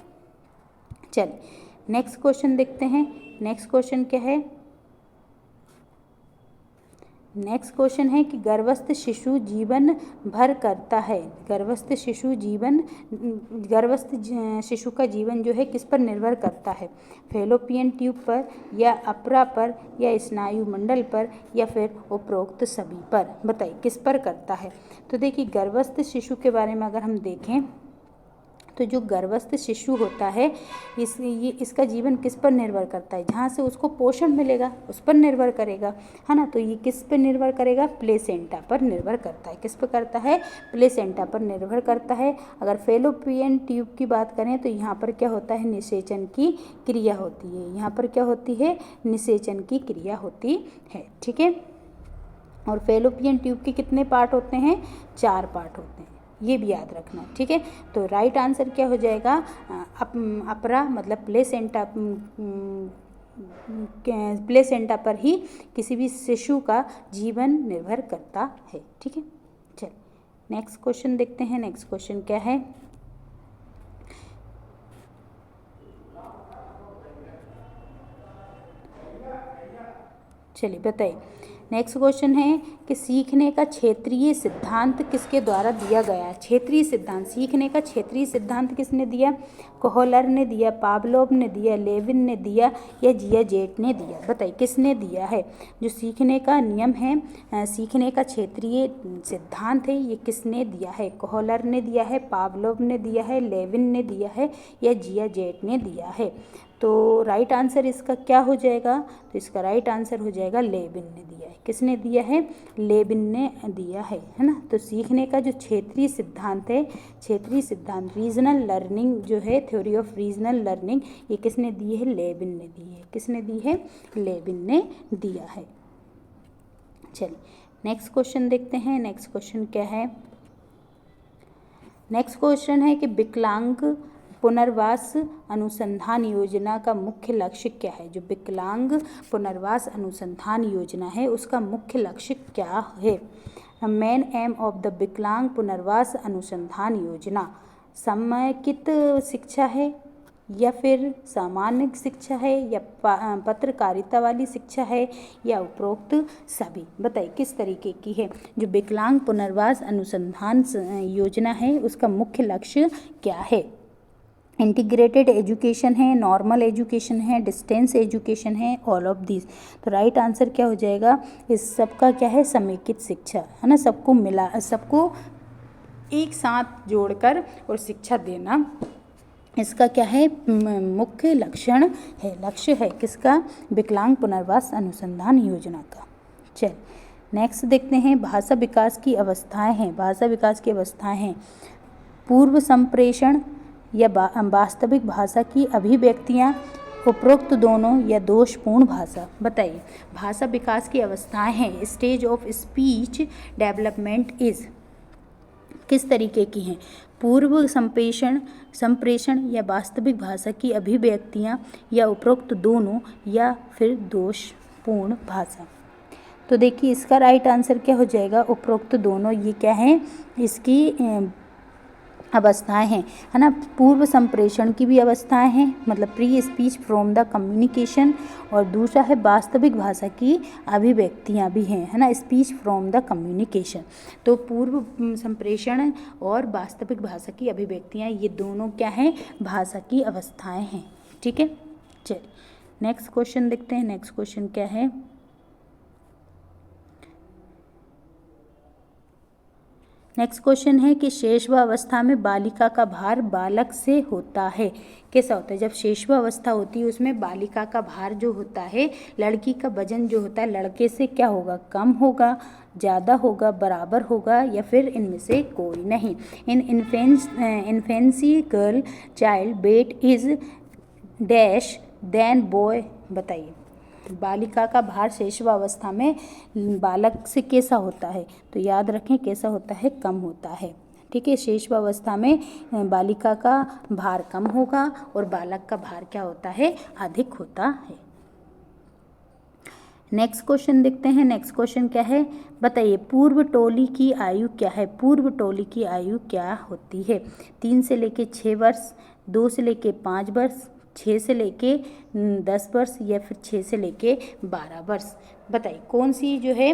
चलिए नेक्स्ट क्वेश्चन देखते हैं। नेक्स्ट क्वेश्चन क्या है, नेक्स्ट क्वेश्चन है कि गर्भस्थ शिशु जीवन भर करता है, गर्भस्थ शिशु का जीवन जो है किस पर निर्भर करता है, फैलोपियन ट्यूब पर या अपरा पर या स्नायु मंडल पर या फिर उपरोक्त सभी पर, बताइए किस पर करता है। तो देखिए गर्भस्थ शिशु के बारे में अगर हम देखें तो जो गर्भस्थ शिशु होता है इसका जीवन किस पर निर्भर करता है, जहाँ से उसको पोषण मिलेगा उस पर निर्भर करेगा, है ना। तो ये किस पर निर्भर करेगा, प्लेसेंटा पर निर्भर करता है। किस पर करता है, प्लेसेंटा पर निर्भर करता है। अगर फैलोपियन ट्यूब की बात करें तो यहाँ पर क्या होता है, निषेचन की क्रिया होती है। यहाँ पर क्या होती है, निषेचन की क्रिया होती है, ठीक है। और फैलोपियन ट्यूब के कितने पार्ट होते हैं, 4 पार्ट होते हैं, ये भी याद रखना, ठीक है। तो राइट आंसर क्या हो जाएगा, अपरा मतलब प्लेसेंटा पर ही किसी भी शिशु का जीवन निर्भर करता है, ठीक है। चलिए नेक्स्ट क्वेश्चन देखते हैं। नेक्स्ट क्वेश्चन क्या है, चलिए बताइए। नेक्स्ट क्वेश्चन है कि सीखने का क्षेत्रीय सिद्धांत किसके द्वारा दिया गया है। क्षेत्रीय सिद्धांत, सीखने का क्षेत्रीय सिद्धांत किसने दिया, कोहलर ने दिया, पावलोव ने दिया, लेविन ने दिया या जियाजेट ने दिया, बताइए किसने दिया है। जो सीखने का नियम है, सीखने का क्षेत्रीय सिद्धांत है, ये किसने दिया है, कोहलर ने दिया है, पावलोव ने दिया है, लेविन ने दिया है या जियाजेट ने दिया है। तो राइट आंसर इसका क्या हो जाएगा, तो इसका राइट आंसर हो जाएगा लेविन ने दिया है। किसने दिया है, लेविन ने दिया है ना। तो सीखने का जो क्षेत्रीय सिद्धांत है, क्षेत्रीय सिद्धांत रीजनल लर्निंग जो है, थ्योरी ऑफ रीजनल लर्निंग, ये किसने दी है, लेविन ने दी है। किसने दी है, लेविन ने दिया है। चलिए नेक्स्ट क्वेश्चन देखते हैं। नेक्स्ट क्वेश्चन क्या है, नेक्स्ट क्वेश्चन है कि विकलांग पुनर्वास अनुसंधान योजना का मुख्य लक्ष्य क्या है। जो विकलांग पुनर्वास अनुसंधान योजना है उसका मुख्य लक्ष्य क्या है। मेन एम ऑफ द विकलांग पुनर्वास अनुसंधान योजना समेकित शिक्षा है या फिर सामान्य शिक्षा है या पत्रकारिता वाली शिक्षा है या उपरोक्त सभी, बताइए किस तरीके की है। जो विकलांग पुनर्वास अनुसंधान योजना है उसका मुख्य लक्ष्य क्या है। इंटीग्रेटेड एजुकेशन है, नॉर्मल एजुकेशन है, डिस्टेंस एजुकेशन है, ऑल ऑफ दिस। तो राइट आंसर क्या हो जाएगा, इस सब का क्या है, समेकित शिक्षा, है ना। सबको मिला, सबको एक साथ जोड़कर और शिक्षा देना इसका क्या है, मुख्य लक्षण है, लक्ष्य है किसका, विकलांग पुनर्वास अनुसंधान योजना का। चल नेक्स्ट देखते हैं। भाषा विकास की अवस्थाएं हैं, भाषा विकास की अवस्थाएं हैं पूर्व संप्रेषण या वास्तविक भाषा की अभिव्यक्तियाँ, उपरोक्त दोनों या दोषपूर्ण भाषा, बताइए। भाषा विकास की अवस्थाएं हैं, stage of speech development is किस तरीके की हैं, पूर्व संप्रेषण या वास्तविक भाषा की अभिव्यक्तियाँ या उपरोक्त दोनों या फिर दोषपूर्ण भाषा। तो देखिए इसका राइट आंसर क्या हो जाएगा, उपरोक्त दोनों, ये क्या है, इसकी अवस्थाएं हैं, है ना। पूर्व संप्रेषण की भी अवस्थाएं हैं, मतलब pre speech from the communication, और दूसरा है वास्तविक भाषा की अभिव्यक्तियां भी हैं, है ना, स्पीच फ्रॉम द कम्युनिकेशन। तो पूर्व संप्रेषण और वास्तविक भाषा की अभिव्यक्तियां, ये दोनों क्या हैं, भाषा की अवस्थाएं हैं, ठीक है। चलिए नेक्स्ट क्वेश्चन देखते हैं। नेक्स्ट क्वेश्चन क्या है, नेक्स्ट क्वेश्चन है कि शेषवावस्था में बालिका का भार बालक से होता है। कैसा होता है? जब शेषवावस्था होती है उसमें बालिका का भार जो होता है, लड़की का वजन जो होता है लड़के से क्या होगा? कम होगा, ज़्यादा होगा, बराबर होगा, या फिर इनमें से कोई नहीं। In infancy girl child weight is dash than boy. बताइए, बालिका का भार शेषवावस्था में बालक से कैसा होता है? तो याद रखें कैसा होता है? कम होता है। ठीक है, शेषवावस्था में बालिका का भार कम होगा और बालक का भार क्या होता है? अधिक होता है। नेक्स्ट क्वेश्चन देखते हैं। नेक्स्ट क्वेश्चन क्या है? बताइए, पूर्व टोली की आयु क्या है? पूर्व टोली की आयु क्या होती है? 3 से लेके 6 वर्ष, 2 से लेके 5 वर्ष, 6 से लेके 10 वर्ष, या फिर 6 से लेके 12 वर्ष। बताइए कौन सी जो है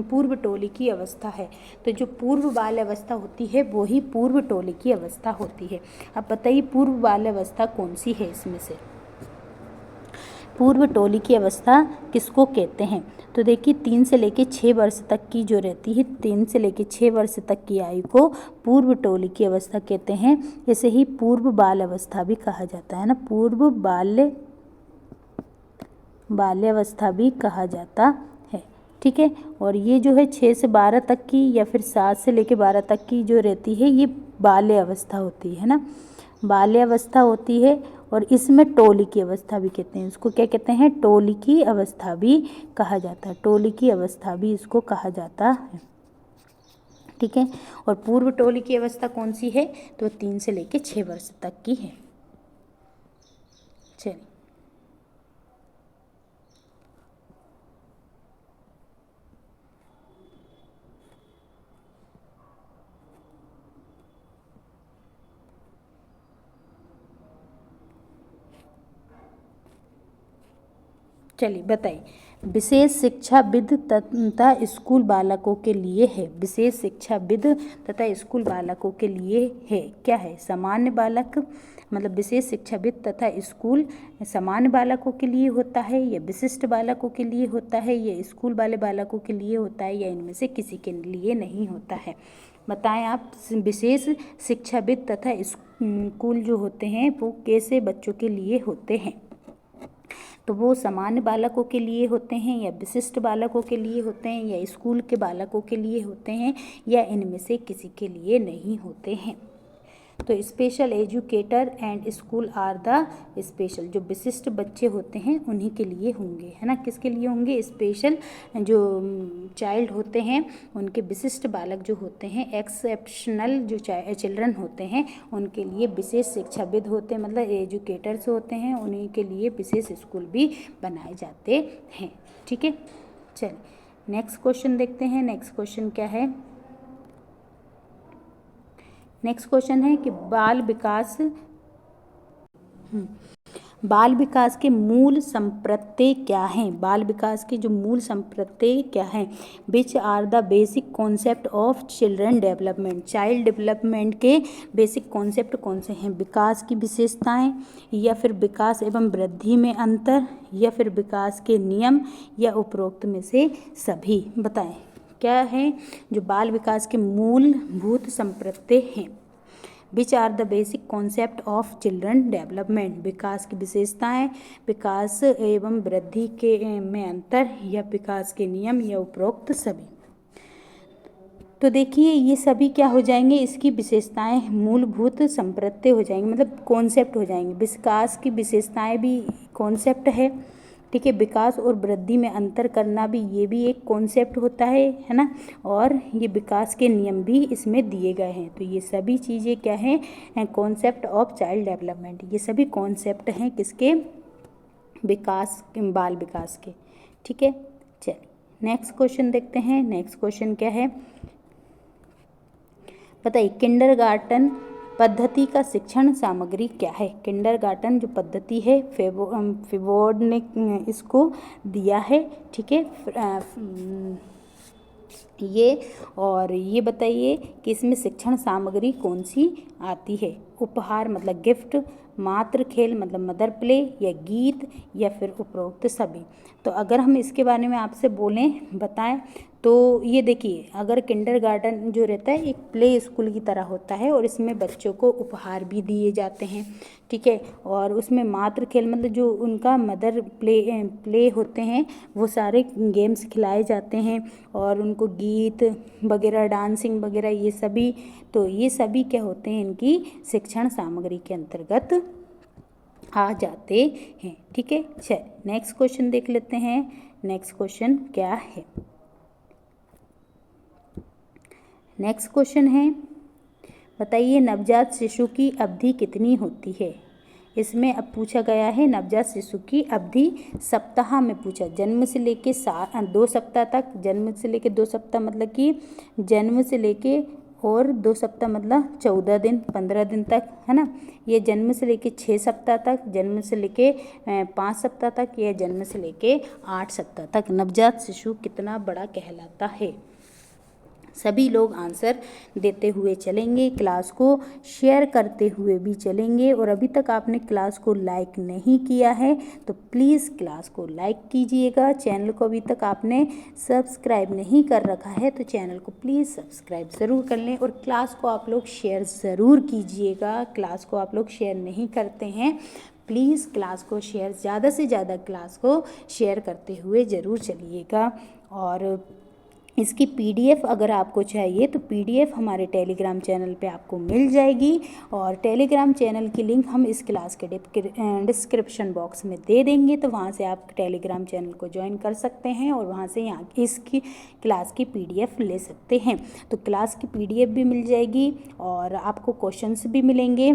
पूर्व टोली की अवस्था है? तो जो पूर्व बाल अवस्था होती है वो ही पूर्व टोली की अवस्था होती है। अब बताइए पूर्व बाल अवस्था कौन सी है इसमें से? पूर्व टोली की अवस्था किसको कहते हैं? तो देखिए 3 से लेके 6 वर्ष तक की जो रहती है, 3 से लेके 6 वर्ष तक की आयु को पूर्व टोली की अवस्था कहते हैं। इसे ही पूर्व बाल अवस्था भी कहा जाता है ना, पूर्व बाल्यावस्था भी कहा जाता है। ठीक है, और ये जो है 6 से 12 तक की या फिर 7 से लेके 12 तक की जो रहती है ये बाल्य अवस्था होती है ना, बाल्य अवस्था होती है। और इसमें टोली की अवस्था भी कहते हैं, इसको क्या कहते हैं? टोली की अवस्था भी कहा जाता है, टोली की अवस्था भी इसको कहा जाता है। ठीक है, और पूर्व टोली की अवस्था कौन सी है? तो 3 से लेके 6 वर्ष तक की है। चलिए चलिए बताइए, विशेष शिक्षा विद तथा स्कूल बालकों के लिए है। विशेष शिक्षा विद तथा स्कूल बालकों के लिए है, क्या है? सामान्य बालक, मतलब विशेष शिक्षा विद तथा स्कूल सामान्य बालकों के लिए होता है, या विशिष्ट बालकों के लिए होता है, या स्कूल वाले बालकों के लिए होता है, या इनमें से किसी के लिए नहीं होता है? बताएं आप। विशेष शिक्षा विद तथा स्कूल जो होते हैं वो कैसे बच्चों के लिए होते हैं? तो वो सामान्य बालकों के लिए होते हैं, या विशिष्ट बालकों के लिए होते हैं, या स्कूल के बालकों के लिए होते हैं, या इनमें से किसी के लिए नहीं होते हैं? तो special educator and school are the special, जो विशिष्ट बच्चे होते हैं उन्हीं के लिए होंगे, है ना। किसके लिए होंगे? स्पेशल जो चाइल्ड होते हैं उनके, विशिष्ट बालक जो होते हैं, एक्सेप्शनल जो चिल्ड्रन होते हैं उनके लिए विशेष शिक्षाविद होते हैं, मतलब एजुकेटर्स होते हैं, उन्हीं के लिए विशेष स्कूल भी बनाए जाते हैं। ठीक है, चलिए नेक्स्ट क्वेश्चन देखते हैं। नेक्स्ट क्वेश्चन क्या है? नेक्स्ट क्वेश्चन है कि बाल विकास के मूल संप्रत्यय क्या हैं? बाल विकास के जो मूल संप्रत्यय क्या हैं? Which are the basic concept of children development, child development के बेसिक कॉन्सेप्ट कौन से हैं? विकास की विशेषताएं, या फिर विकास एवं वृद्धि में अंतर, या फिर विकास के नियम, या उपरोक्त में से सभी? बताएं क्या है जो बाल विकास के मूलभूत संप्रत्यय हैं? Which are the basic concept of children development, विकास की विशेषताएं, विकास एवं वृद्धि के में अंतर, या विकास के नियम, या उपरोक्त सभी? तो देखिए ये सभी क्या हो जाएंगे? इसकी विशेषताएं मूलभूत संप्रत्यय हो जाएंगे, मतलब कॉन्सेप्ट हो जाएंगे। विकास की विशेषताएं भी कॉन्सेप्ट है, ठीक है। विकास और वृद्धि में अंतर करना भी, ये भी एक कॉन्सेप्ट होता है ना। और ये विकास के नियम भी इसमें दिए गए हैं। तो ये सभी चीज़ें क्या हैं? Concept of child development. ये सभी कॉन्सेप्ट हैं किसके? विकास, बाल विकास के। ठीक है, चलिए नेक्स्ट क्वेश्चन देखते हैं। नेक्स्ट क्वेश्चन क्या है? बताइए, किंडरगार्टन पद्धति का शिक्षण सामग्री क्या है? किंडरगार्टन जो पद्धति है फेवोर्ड ने इसको दिया है, ठीक है। ये और ये बताइए कि इसमें शिक्षण सामग्री कौन सी आती है? उपहार मतलब गिफ्ट, मातृ खेल मतलब मदर प्ले, या गीत, या फिर उपरोक्त सभी? तो अगर हम इसके बारे में आपसे बोलें, बताएं, तो ये देखिए, अगर किंडरगार्टन जो रहता है एक प्ले स्कूल की तरह होता है और इसमें बच्चों को उपहार भी दिए जाते हैं, ठीक है। और उसमें मातृ खेल मतलब जो उनका मदर प्ले होते हैं वो सारे गेम्स खिलाए जाते हैं और उनको गीत वगैरह, डांसिंग वगैरह ये सभी, तो ये सभी क्या होते हैं, इनकी शिक्षण सामग्री के अंतर्गत आ जाते हैं, ठीक है। चल नेक्स्ट क्वेश्चन देख लेते हैं। नेक्स्ट क्वेश्चन क्या है? नेक्स्ट क्वेश्चन है, बताइए नवजात शिशु की अवधि कितनी होती है? इसमें अब पूछा गया है नवजात शिशु की अवधि सप्ताह में पूछा, जन्म से लेके 2 सप्ताह तक, जन्म से लेके 2 सप्ताह मतलब कि जन्म से लेके और 2 सप्ताह मतलब 14 दिन 15 दिन तक, है ना। ये जन्म से लेके 6 सप्ताह तक, जन्म से लेके 5 सप्ताह तक, या जन्म से लेके 8 सप्ताह तक नवजात शिशु कितना बड़ा कहलाता है? सभी लोग आंसर देते हुए चलेंगे, क्लास को शेयर करते हुए भी चलेंगे। और अभी तक आपने क्लास को लाइक नहीं किया है तो प्लीज़ क्लास को लाइक कीजिएगा। चैनल को अभी तक आपने सब्सक्राइब नहीं कर रखा है तो चैनल को प्लीज़ सब्सक्राइब ज़रूर कर लें। और क्लास को आप लोग शेयर ज़रूर कीजिएगा। क्लास को आप लोग शेयर नहीं करते हैं, प्लीज़ क्लास को शेयर, ज़्यादा से ज़्यादा क्लास को शेयर करते हुए ज़रूर चलिएगा। और इसकी पीडीएफ अगर आपको चाहिए तो पीडीएफ हमारे टेलीग्राम चैनल पे आपको मिल जाएगी। और टेलीग्राम चैनल की लिंक हम इस क्लास के डिस्क्रिप्शन बॉक्स में दे देंगे, तो वहाँ से आप टेलीग्राम चैनल को ज्वाइन कर सकते हैं और वहाँ से यहाँ इसकी क्लास की पीडीएफ ले सकते हैं। तो क्लास की पीडीएफ भी मिल जाएगी और आपको क्वेश्चंस भी मिलेंगे,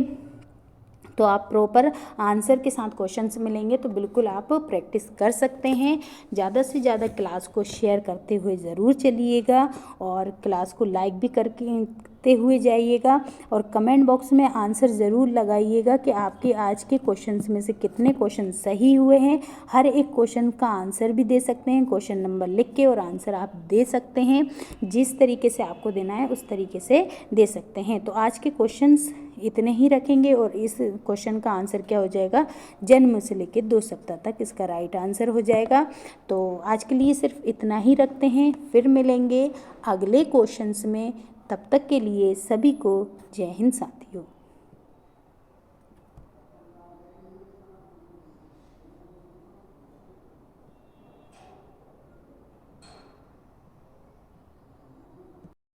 तो आप प्रॉपर आंसर के साथ क्वेश्चंस मिलेंगे, तो बिल्कुल आप प्रैक्टिस कर सकते हैं। ज़्यादा से ज़्यादा क्लास को शेयर करते हुए ज़रूर चलिएगा और क्लास को लाइक भी करते हुए जाइएगा। और कमेंट बॉक्स में आंसर ज़रूर लगाइएगा कि आपके आज के क्वेश्चंस में से कितने क्वेश्चन सही हुए हैं। हर एक क्वेश्चन का आंसर भी दे सकते हैं, क्वेश्चन नंबर लिख के और आंसर आप दे सकते हैं। जिस तरीके से आपको देना है उस तरीके से दे सकते हैं। तो आज के क्वेश्चंस इतने ही रखेंगे और इस क्वेश्चन का आंसर क्या हो जाएगा, जन्म से लेकर 2 सप्ताह तक इसका राइट आंसर हो जाएगा। तो आज के लिए सिर्फ इतना ही रखते हैं, फिर मिलेंगे अगले क्वेश्चंस में। तब तक के लिए सभी को जय हिंद साथियों।